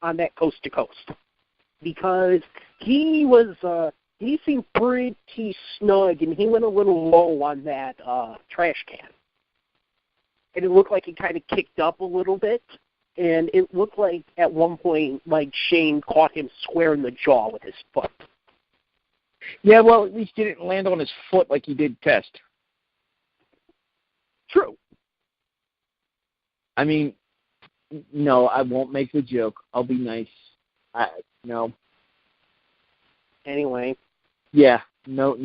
on that coast to coast. Because he seemed pretty snug and he went a little low on that trash can. And it looked like he kind of kicked up a little bit. And it looked like at one point, like Shane caught him square in the jaw with his foot. Yeah, well, at least he didn't land on his foot like he did Test. True. I mean, no, I won't make the joke. I'll be nice. No. Anyway. Yeah, no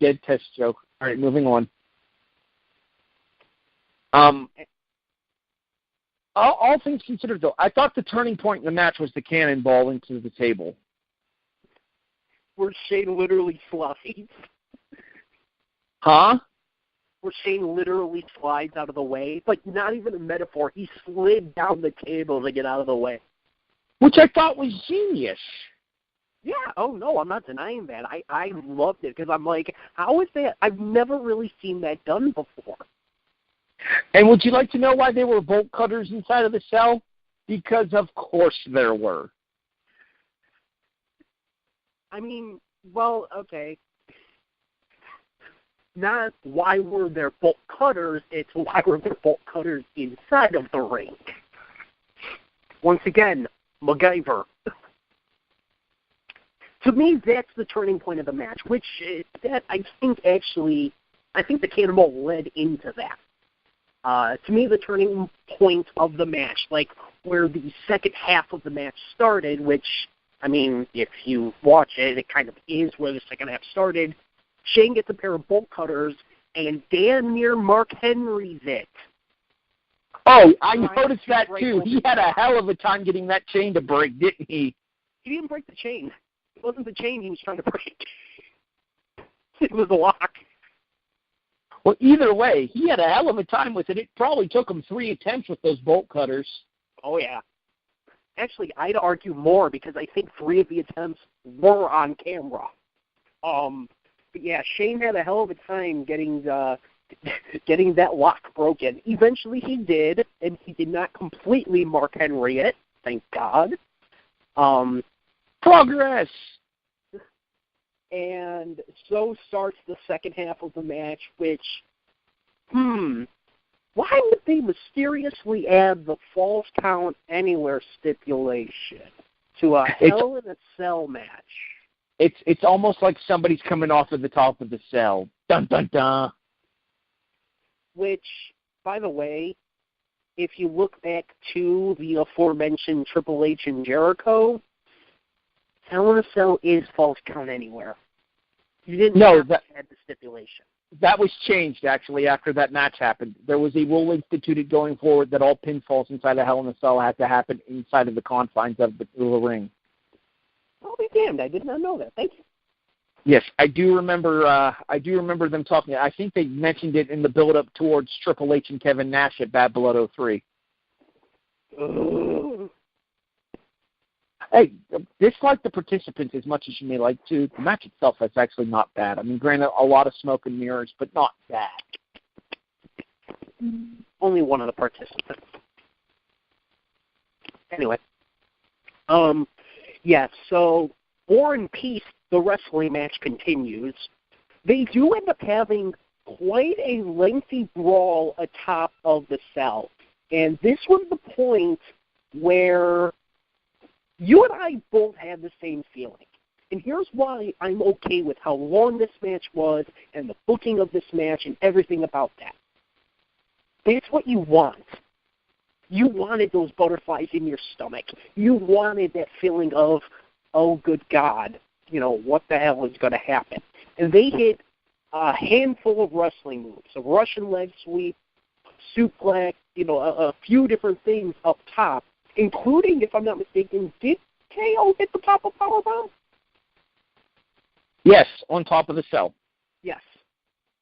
dead Test joke. All right, moving on. All things considered, though, I thought the turning point in the match was the cannonball into the table. Where Shane literally slides. Huh? Where Shane literally slides out of the way. Like, not even a metaphor. He slid down the table to get out of the way. Which I thought was genius. Yeah, oh no, I'm not denying that. I loved it because I'm like, how is that? I've never really seen that done before. And would you like to know why there were bolt cutters inside of the cell? Because of course there were. I mean, well, okay. Not why were there bolt cutters, it's why were there bolt cutters inside of the ring. Once again, MacGyver. To me, that's the turning point of the match, which that I think the cannonball led into that. To me, the turning point of the match, like where the second half of the match started, which, I mean, if you watch it, it kind of is where the second half started. Shane gets a pair of bolt cutters and damn near Mark Henry's it. Oh, I noticed that too. He had a hell of a time getting that chain to break, didn't he? He didn't break the chain. It wasn't the chain he was trying to break. It was a lock. Well, either way, he had a hell of a time with it. It probably took him 3 attempts with those bolt cutters. Oh, yeah. Actually, I'd argue more because I think 3 of the attempts were on camera. But yeah, Shane had a hell of a time getting that lock broken. Eventually he did, and he did not completely Mark Henry it, thank God. Progress! And so starts the second half of the match, which, why would they mysteriously add the Falls Count Anywhere stipulation to a Hell in a Cell match? It's almost like somebody's coming off of the top of the cell. Dun, dun, dun. Which, by the way, if you look back to the aforementioned Triple H and Jericho, Hell in a Cell is Falls Count Anywhere. You didn't have to add the stipulation. That was changed, actually, after that match happened. There was a rule instituted going forward that all pinfalls inside of Hell in a Cell had to happen inside of the confines of the ring. Well, they damned, I did not know that. Thank you. Yes, I do remember. Them talking. I think they mentioned it in the build-up towards Triple H and Kevin Nash at Bad Blood 03. Hey, dislike the participants as much as you may like to. The match itself is actually not bad. I mean, granted, a lot of smoke and mirrors, but not bad. Only one of the participants. Anyway. Yes, so War and Peace, the wrestling match continues. They do end up having quite a lengthy brawl atop of the cell. And this was the point where you and I both had the same feeling. And here's why I'm okay with how long this match was and the booking of this match and everything about that. That's what you want. You wanted those butterflies in your stomach. You wanted that feeling of, oh, good God, what the hell is going to happen? And they hit a handful of wrestling moves, a Russian leg sweep, suplex, a few different things up top, including, if I'm not mistaken, did KO hit the top of Powerbomb? Yes, on top of the cell. Yes.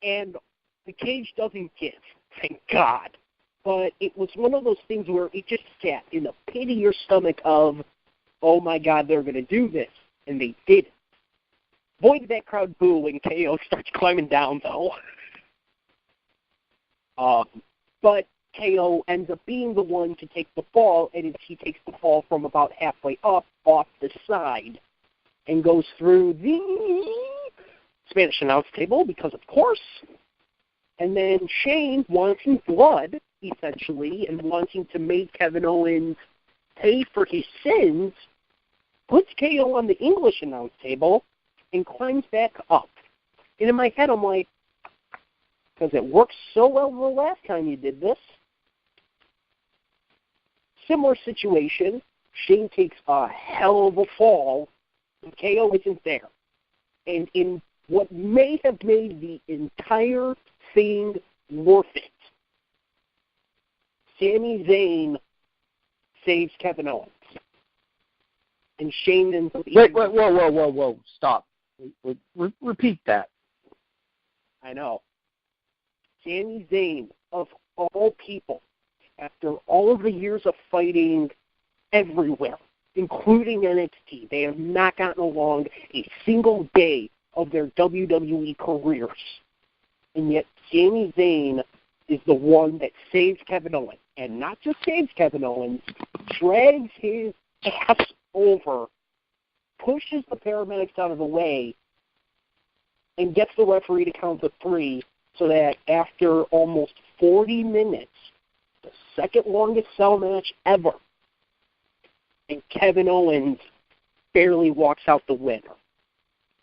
And the cage doesn't give, thank God. But it was one of those things where it just sat in the pit of your stomach of, oh my God, they're going to do this. And they did it. Boy, did that crowd boo when KO starts climbing down, though. But KO ends up being the one to take the fall, and he takes the fall from about halfway up, off the side, and goes through the Spanish announce table, because of course. And then Shane, wanting blood, essentially, and wanting to make Kevin Owens pay for his sins, puts KO on the English announce table and climbs back up. And in my head, I'm like, because it worked so well the last time you did this. Similar situation. Shane takes a hell of a fall, and KO isn't there. And in what may have made the entire thing worth it, Sami Zayn saves Kevin Owens. And Shane ends up... Whoa, stop. Repeat that. I know. Sami Zayn, of all people, after all of the years of fighting everywhere, including NXT, they have not gotten along a single day of their WWE careers. And yet Sami Zayn is the one that saves Kevin Owens. And not just saves Kevin Owens, drags his ass over, pushes the paramedics out of the way, and gets the referee to count to 3, so that after almost 40 minutes, the second longest cell match ever, and Kevin Owens barely walks out the winner.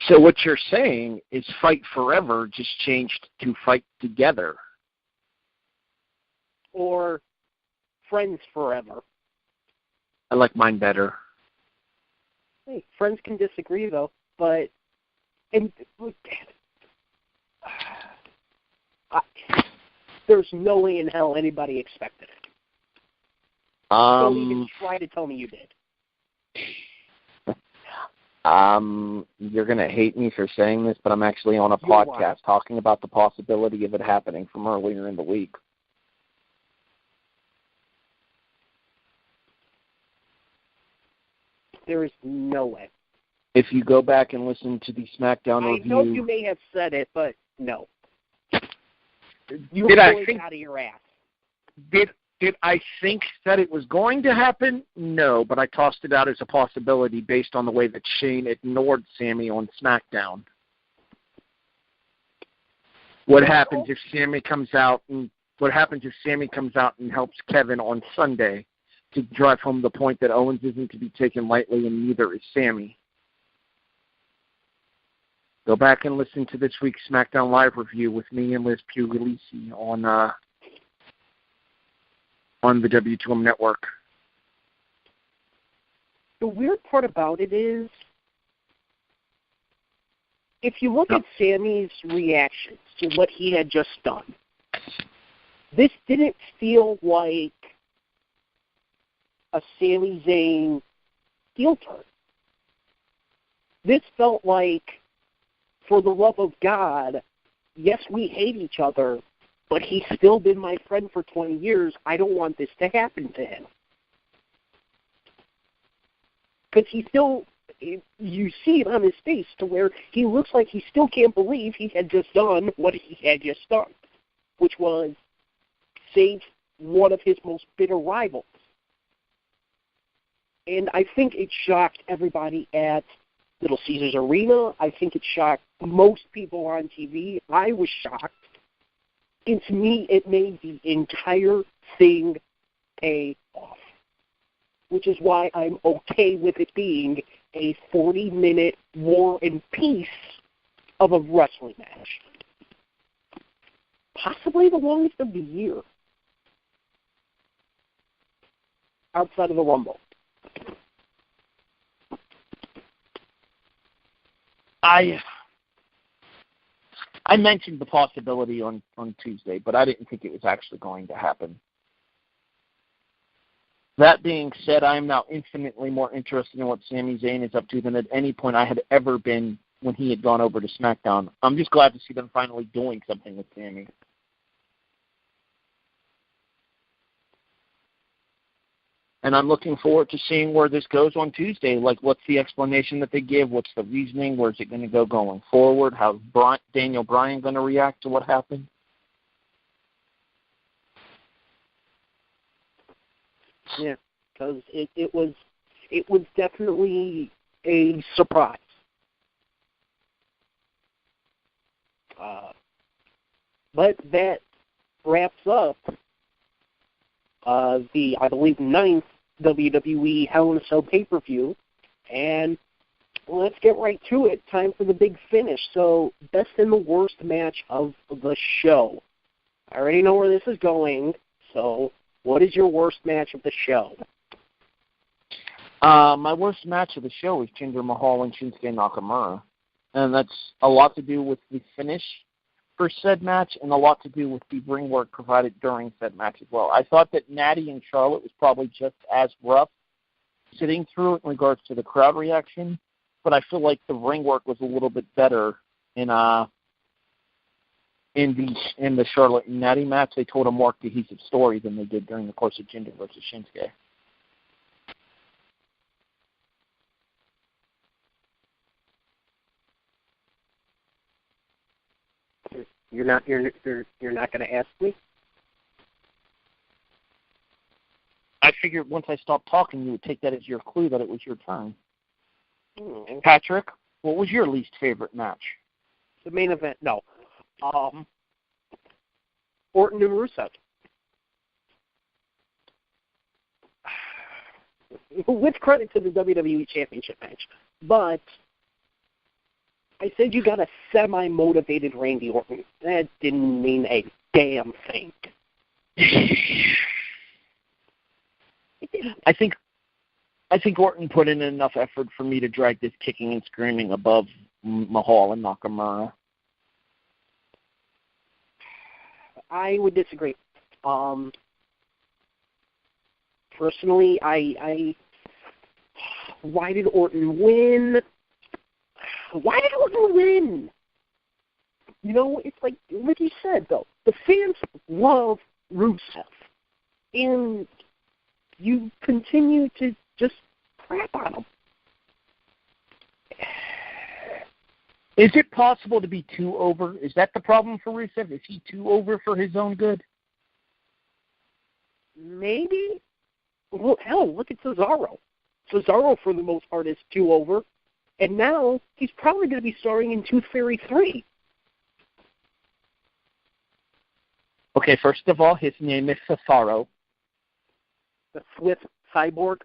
So what you're saying is Fight Forever just changed to Fight Together. Or Friends Forever. I like mine better. Hey, friends can disagree, though, but... there's no way in hell anybody expected it. Don't even try to tell me you did. You're going to hate me for saying this, but I'm actually on a podcast talking about the possibility of it happening from earlier in the week. There is no way. If you go back and listen to the SmackDown review... I know you may have said it, but no. You did were I think out of your ass. Did I think that it was going to happen? No, but I tossed it out as a possibility based on the way that Shane ignored Sami on SmackDown. What happens if Sami comes out and helps Kevin on Sunday to drive home the point that Owens isn't to be taken lightly and neither is Sami? Go back and listen to this week's SmackDown Live review with me and Liz Puglisi on the W2M network. The weird part about it is, if you look at Sami's reactions to what he had just done, this didn't feel like a Sami Zayn heel turn. This felt like, for the love of God, yes, we hate each other, but he's still been my friend for 20 years. I don't want this to happen to him. Because he still, you see it on his face to where he looks like he still can't believe he had just done what he had just done, which was save one of his most bitter rivals. And I think it shocked everybody at Little Caesars Arena. I think it shocked most people on TV. I was shocked. And to me, it made the entire thing pay off, which is why I'm okay with it being a 40-minute war and peace of a wrestling match. Possibly the longest of the year, outside of the Rumble. I mentioned the possibility on Tuesday, but I didn't think it was actually going to happen. That being said, I am now infinitely more interested in what Sami Zayn is up to than at any point I had ever been when he had gone over to SmackDown. I'm just glad to see them finally doing something with Sami. And I'm looking forward to seeing where this goes on Tuesday. Like, what's the explanation that they give? What's the reasoning? Where's it going to go going forward? How's Daniel Bryan going to react to what happened? Yeah, because it was definitely a surprise. But that wraps up the, I believe, 9th WWE Hell in a Cell pay-per-view. And let's get right to it. Time for the big finish. So, best and the worst match of the show. I already know where this is going. So, what is your worst match of the show? My worst match of the show is Jinder Mahal and Shinsuke Nakamura. And that's a lot to do with the finish for said match and a lot to do with the ring work provided during said match as well. I thought that Natty and Charlotte was probably just as rough sitting through it in regards to the crowd reaction, but I feel like the ring work was a little bit better in the Charlotte and Natty match. They told a more cohesive story than they did during the course of Jinder versus Shinsuke. You're not going to ask me? I figured once I stopped talking, you would take that as your clue that it was your turn. Mm. Patrick, what was your least favorite match? The main event? No. Orton and Rusev. With credit to the WWE Championship match, but I said you got a semi-motivated Randy Orton. That didn't mean a damn thing. I think Orton put in enough effort for me to drag this kicking and screaming above Mahal and Nakamura. I would disagree. Personally, why did Orton win? Why did Orton win? You know, it's like you said, though. The fans love Rusev. And you continue to just crap on him. Is it possible to be too over? Is that the problem for Rusev? Is he too over for his own good? Maybe. Well, hell, look at Cesaro. Cesaro, for the most part, is too over. And now he's probably going to be starring in Tooth Fairy 3. Okay, first of all, his name is Cesaro. The Swift Cyborg?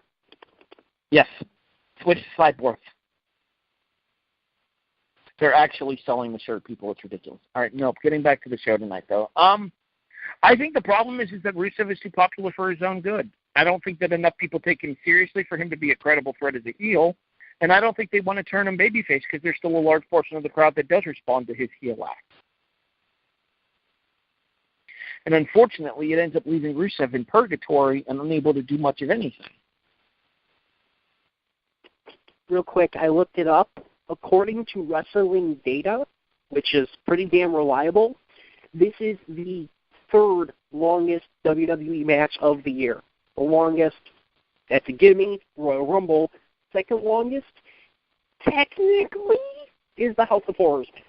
Yes, Swift Cyborg. They're actually selling the shirt, people. It's ridiculous. All right, no, getting back to the show tonight, though. I think the problem is that Rusev is too popular for his own good. I don't think that enough people take him seriously for him to be a credible threat as a heel. And I don't think they want to turn him babyface because there's still a large portion of the crowd that does respond to his heel act. And unfortunately, it ends up leaving Rusev in purgatory and unable to do much of anything. Real quick, I looked it up. according to Wrestling Data, which is pretty damn reliable, this is the third longest WWE match of the year. The longest, that's a gimme, Royal Rumble. Second longest, technically, is the House of Horrors match.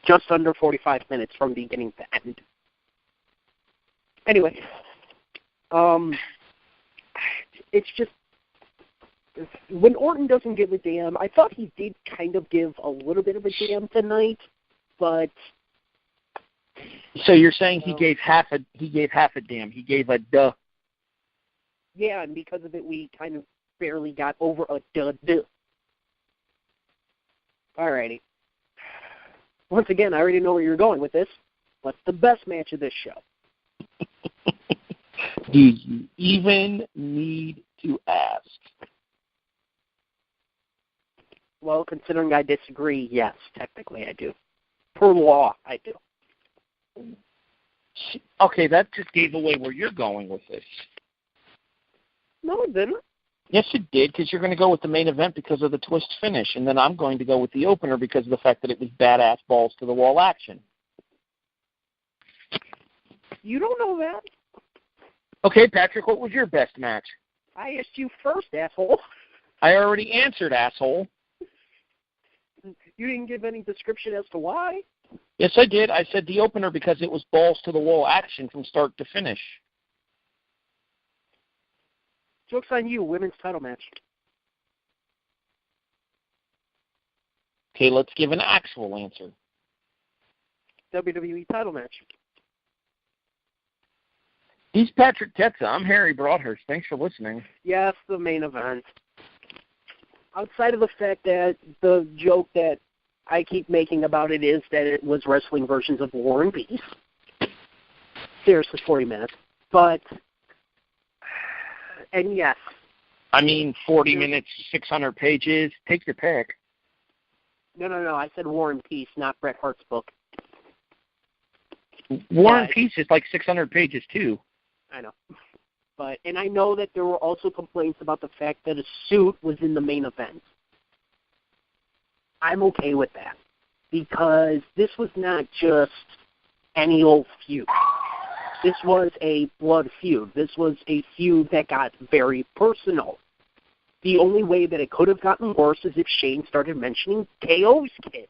Just under 45 minutes from beginning to end. Anyway, it's just, when Orton doesn't give a damn, I thought he did kind of give a little bit of a damn tonight, but... So you're saying he gave half a damn. He gave a duh. Yeah, and because of it, we kind of barely got over a duh. Alrighty. Once again, I already know where you're going with this. What's the best match of this show? Do you even need to ask? Well, considering I disagree, yes, technically I do. Per law, I do. Okay, that just gave away where you're going with this. No, it didn't. Yes, it did, because you're going to go with the main event because of the twist finish, and then I'm going to go with the opener because of the fact that it was badass balls-to-the-wall action. You don't know that. Okay, Patrick, what was your best match? I asked you first, asshole. I already answered, asshole. You didn't give any description as to why? Yes, I did. I said the opener because it was balls-to-the-wall action from start to finish. Joke's on you, women's title match. Okay, let's give an actual answer. WWE title match. He's Patrick Tetza. I'm Harry Broadhurst. Thanks for listening. Yes, the main event. Outside of the fact that the joke that I keep making about it is that it was wrestling versions of War and Peace. Seriously, 40 minutes. But, and yes. I mean, 40 minutes, 600 pages. Take your pick. No. I said War and Peace, not Bret Hart's book. War and Peace is like 600 pages, too. I know. But, and I know that there were also complaints about the fact that a suit was in the main event. I'm okay with that. Because this was not just any old feud. This was a blood feud. This was a feud that got very personal. The only way that it could have gotten worse is if Shane started mentioning KO's kid.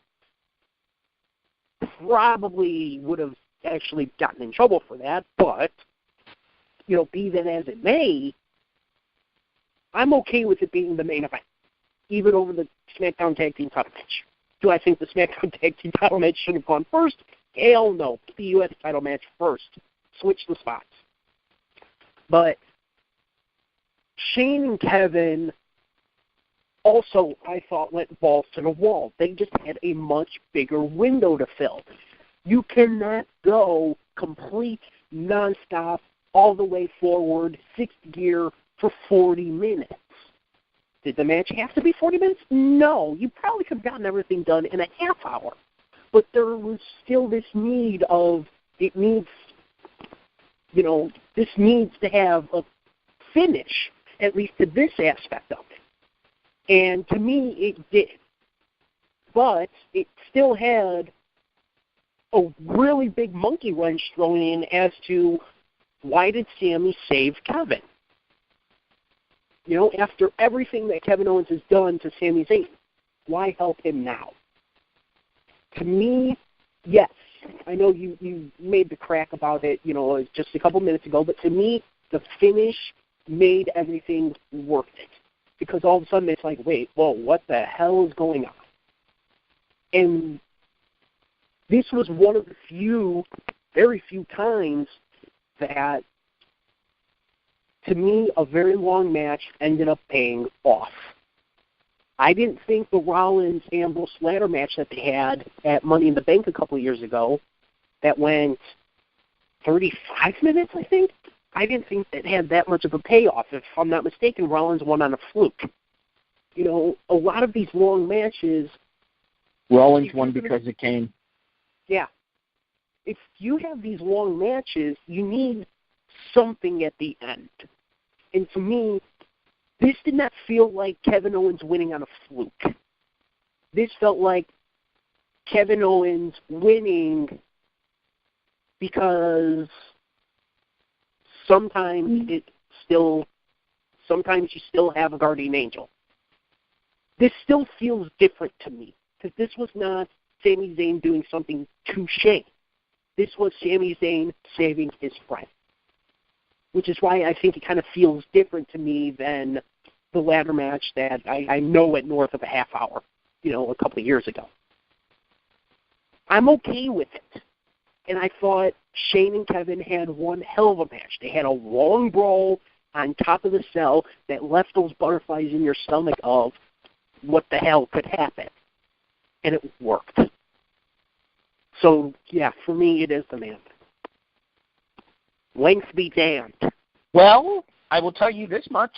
Probably would have actually gotten in trouble for that, but, you know, be that as it may, I'm okay with it being the main event, even over the SmackDown Tag Team title match. Do I think the SmackDown Tag Team title match should have gone first? Hell no. Put the U.S. title match first. Switch the spots. But Shane and Kevin also, I thought, went balls to the wall. They just had a much bigger window to fill. You cannot go complete, nonstop, all the way forward, sixth gear for 40 minutes. Did the match have to be 40 minutes? No. You probably could have gotten everything done in a half hour. But there was still this need of, it needs, you know, this needs to have a finish, at least to this aspect of it. And to me, it did. But it still had a really big monkey wrench thrown in as to why did Sami save Kevin? You know, after everything that Kevin Owens has done to Sami Zayn, why help him now? To me, yes. I know you made the crack about it, you know, just a couple minutes ago, but to me, the finish made everything worth it. Because all of a sudden it's like, wait, whoa, what the hell is going on? And this was one of the few, very few times that, to me, a very long match ended up paying off. I didn't think the Rollins-Ambrose ladder match that they had at Money in the Bank a couple of years ago that went 35 minutes, I think, I didn't think it had that much of a payoff. If I'm not mistaken, Rollins won on a fluke. You know, a lot of these long matches... Rollins won because it came. Yeah. If you have these long matches, you need something at the end. And to me, this did not feel like Kevin Owens winning on a fluke. This felt like Kevin Owens winning because sometimes you still have a guardian angel. This still feels different to me, because this was not Sami Zayn doing something to Shane. This was Sami Zayn saving his friend, which is why I think it kind of feels different to me than the ladder match that I know went north of a half hour, a couple of years ago. I'm okay with it. And I thought Shane and Kevin had one hell of a match. They had a long brawl on top of the cell that left those butterflies in your stomach of what the hell could happen. And it worked. So, yeah, for me, it is the man. Length be damned. Well, I will tell you this much.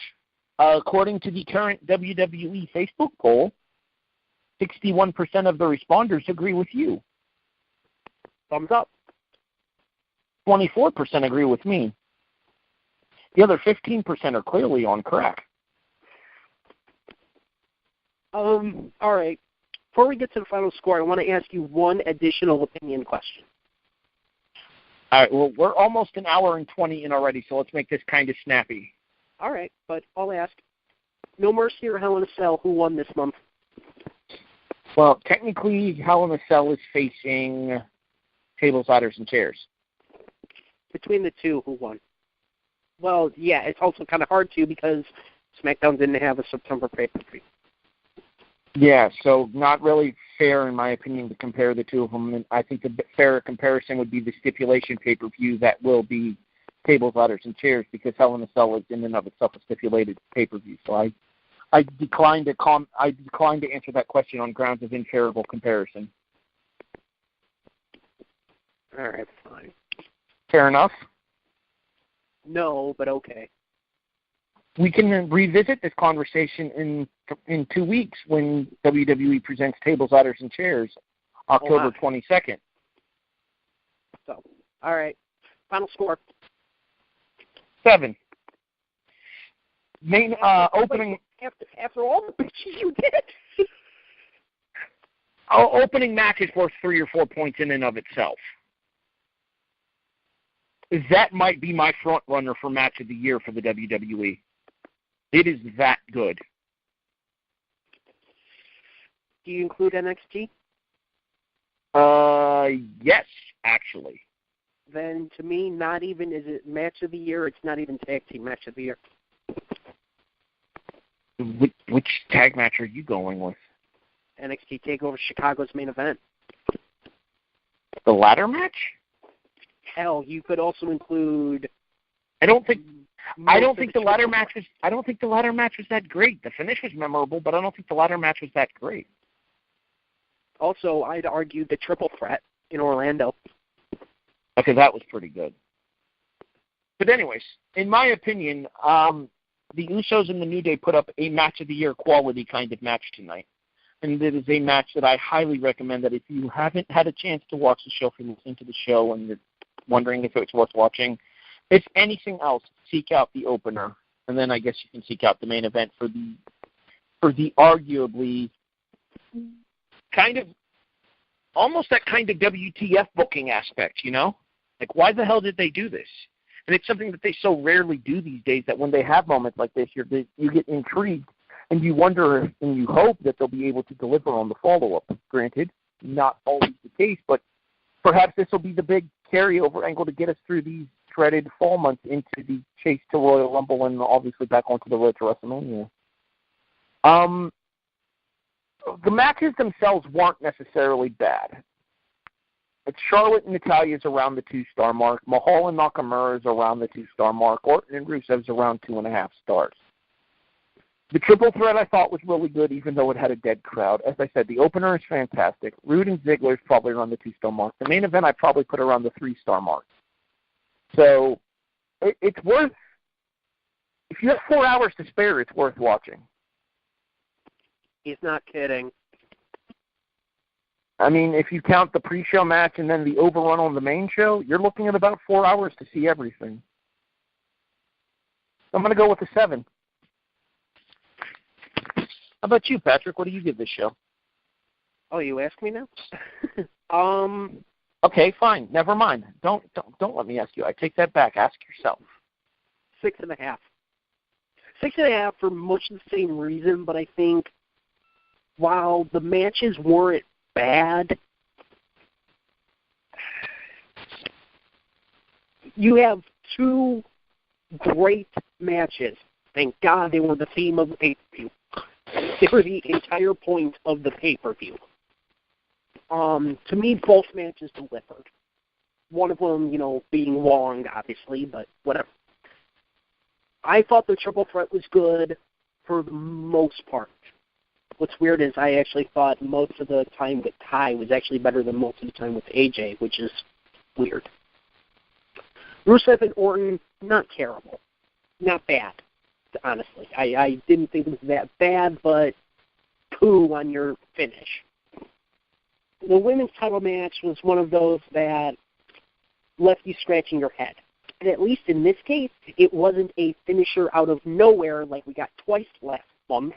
According to the current WWE Facebook poll, 61% of the responders agree with you. Thumbs up. 24% agree with me. The other 15% are clearly on crack. All right. Before we get to the final score, I want to ask you one additional opinion question. All right. Well, we're almost an hour and 20 in already, so let's make this kind of snappy. All right, but I'll ask. No Mercy or Hell in a Cell, who won this month? Well, technically, Hell in a Cell is facing tables, ladders, and chairs. Between the two, who won? Well, yeah, it's also kind of hard to because SmackDown didn't have a September pay-per-view. Yeah, so not really fair, in my opinion, to compare the two of them. And I think the fairer comparison would be the stipulation pay-per-view that will be tables, ladders, and chairs, because Hell in a Cell is in and of itself a stipulated pay-per-view. So I declined to answer that question on grounds of unfavorable comparison. All right, fine. Fair enough. No, but okay. We can revisit this conversation in 2 weeks when WWE presents Tables, Ladders, and Chairs, October 22nd. So, all right. Final score. 7. Main opening. After all the bitches you did. Opening match is worth 3 or 4 points in and of itself. That might be my front runner for match of the year for the WWE. It is that good. Do you include NXT? Yes, actually. Then to me, not even is it match of the year. It's not even tag team match of the year. Which tag match are you going with? NXT TakeOver Chicago's main event. The ladder match? Hell, you could also include. I don't think the ladder match was that great. The finish was memorable, but I don't think the ladder match was that great. Also, I'd argue the triple threat in Orlando. Okay, that was pretty good. But anyways, in my opinion, the Usos and the New Day put up a match of the year quality kind of match tonight. And it is a match that I highly recommend that if you haven't had a chance to watch the show, if you're listening to the show and you're wondering if it's worth watching, if anything else, seek out the opener. And then I guess you can seek out the main event for the arguably kind of almost that kind of WTF booking aspect, you know? Like, why the hell did they do this? And it's something that they so rarely do these days that when they have moments like this, you get intrigued and you wonder and you hope that they'll be able to deliver on the follow-up. Granted, not always the case, but perhaps this will be the big carryover angle to get us through these dreaded fall months into the chase to Royal Rumble and obviously back onto the road to WrestleMania. The matches themselves weren't necessarily bad. It's Charlotte and Natalya's around the 2-star mark. Mahal and Nakamura is around the 2-star mark. Orton and Rusev's around 2.5 stars. The triple threat I thought was really good, even though it had a dead crowd. As I said, the opener is fantastic. Rude and Ziggler is probably around the 2-star mark. The main event I probably put around the 3-star mark. So it's worth, if you have 4 hours to spare, it's worth watching. He's not kidding. I mean, if you count the pre-show match and then the overrun on the main show, you're looking at about 4 hours to see everything. I'm going to go with a 7. How about you, Patrick? What do you give this show? Oh, you ask me now? Okay, fine. Never mind. Don't let me ask you. I take that back. Ask yourself. 6.5. 6.5 for much the same reason, but I think while the matches weren't bad, you have 2 great matches. Thank God they were the theme of the pay-per-view. They were the entire point of the pay-per-view. To me, both matches delivered. One of them, being long, obviously, but whatever. I thought the triple threat was good for the most part. What's weird is I actually thought most of the time with Ty was actually better than most of the time with AJ, which is weird. Rusev and Orton, not terrible. Not bad, honestly. I didn't think it was that bad, but poo on your finish. The women's title match was one of those that left you scratching your head. And at least in this case, it wasn't a finisher out of nowhere like we got twice last month.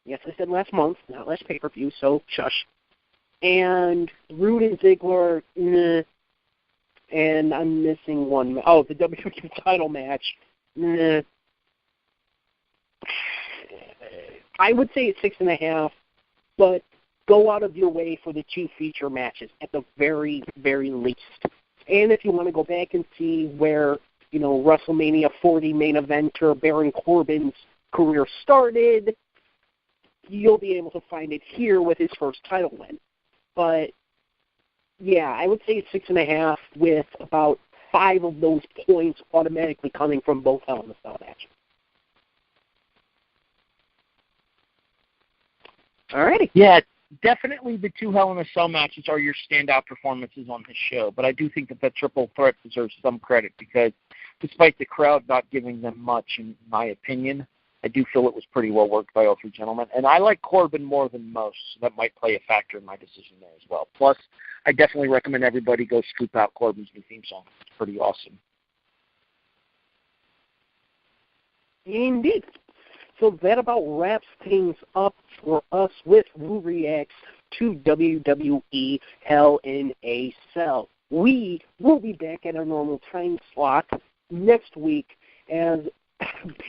Yes, I said last month, not last pay-per-view, so shush. And Rude and Ziggler, nah. And I'm missing one. Oh, the WWE title match, nah. I would say it's 6.5, but go out of your way for the 2 feature matches at the very, very least. And if you want to go back and see where, WrestleMania 40 main eventer Baron Corbin's career started, you'll be able to find it here with his first title win. But, yeah, I would say it's 6.5 with about 5 of those points automatically coming from both Hell in a Cell matches. All righty. Yeah, definitely the 2 Hell in a Cell matches are your standout performances on this show, but I do think that triple threat deserves some credit because despite the crowd not giving them much, in my opinion, I do feel it was pretty well worked by all 3 gentlemen. And I like Corbin more than most, so that might play a factor in my decision there as well. Plus, I definitely recommend everybody go scoop out Corbin's new theme song. It's pretty awesome. Indeed. So that about wraps things up for us with Who Reacts to WWE Hell in a Cell. We will be back at our normal time slot next week as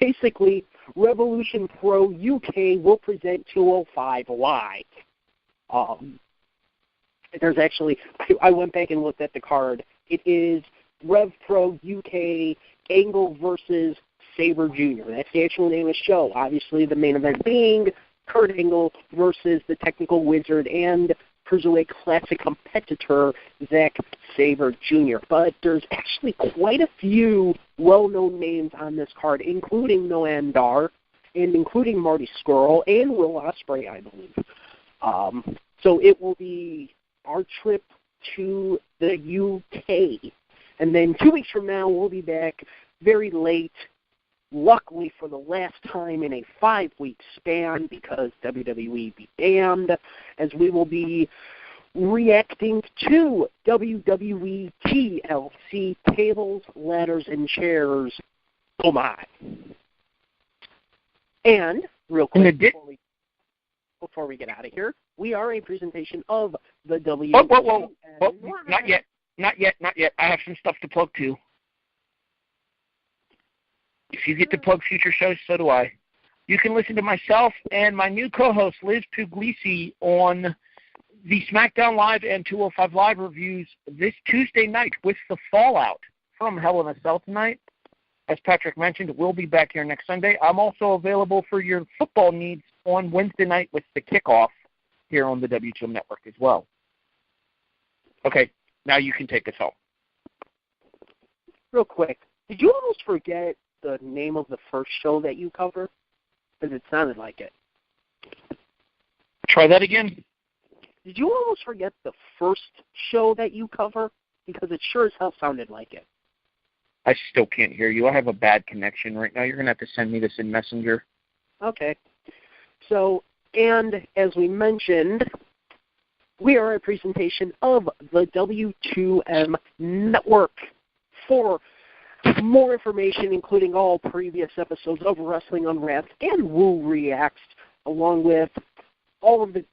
basically Revolution Pro UK will present 205 live. There's actually, I went back and looked at the card. It is Rev Pro UK Angle versus Sabre Jr. That's the actual name of the show. Obviously, the main event being Kurt Angle versus the Technical Wizard and Cruiserweight Classic competitor Zack Sabre Jr. But there's actually quite a few well-known names on this card, including Noam Dar and including Marty Scurll and Will Ospreay, I believe. So it will be our trip to the UK. And then 2 weeks from now, we'll be back very late, luckily for the last time in a 5-week span, because WWE be damned, as we will be reacting to WWE TLC Tables, Ladders, and Chairs. Oh my. And, real quick, before we get out of here, we are a presentation of the WWE. Whoa. Not yet. I have some stuff to plug too. If you get to plug future shows, so do I. You can listen to myself and my new co-host, Liz Puglisi, on the SmackDown Live and 205 Live reviews this Tuesday night with the fallout from Hell in a Cell tonight. As Patrick mentioned, we'll be back here next Sunday. I'm also available for your football needs on Wednesday night with the kickoff here on the W2M Network as well. Okay, now you can take us home. Real quick, did you almost forget the name of the first show that you cover? Because it sounded like it. Try that again. Did you almost forget the first show that you cover? Because it sure as hell sounded like it. I still can't hear you. I have a bad connection right now. You're going to have to send me this in Messenger. Okay. So, and as we mentioned, we are a presentation of the W2M Network. For more information, including all previous episodes of Wrestling Unwrapped and Woo Reacts, along with all of the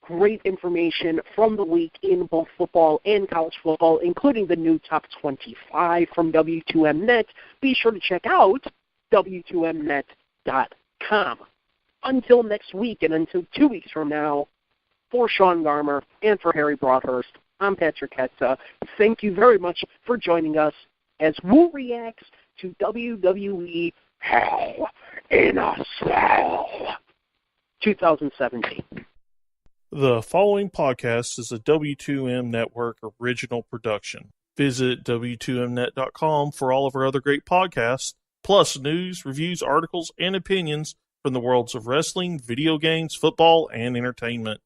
great information from the week in both football and college football, including the new Top 25 from W2Mnet. Be sure to check out W2Mnet.com. Until next week and until 2 weeks from now, for Sean Garmer and for Harry Broadhurst, I'm Patrick Hetza. Thank you very much for joining us as Woo reacts to WWE Hell in a Cell 2017. The following podcast is a W2M Network original production. Visit W2Mnet.com for all of our other great podcasts, plus news, reviews, articles, and opinions from the worlds of wrestling, video games, football, and entertainment.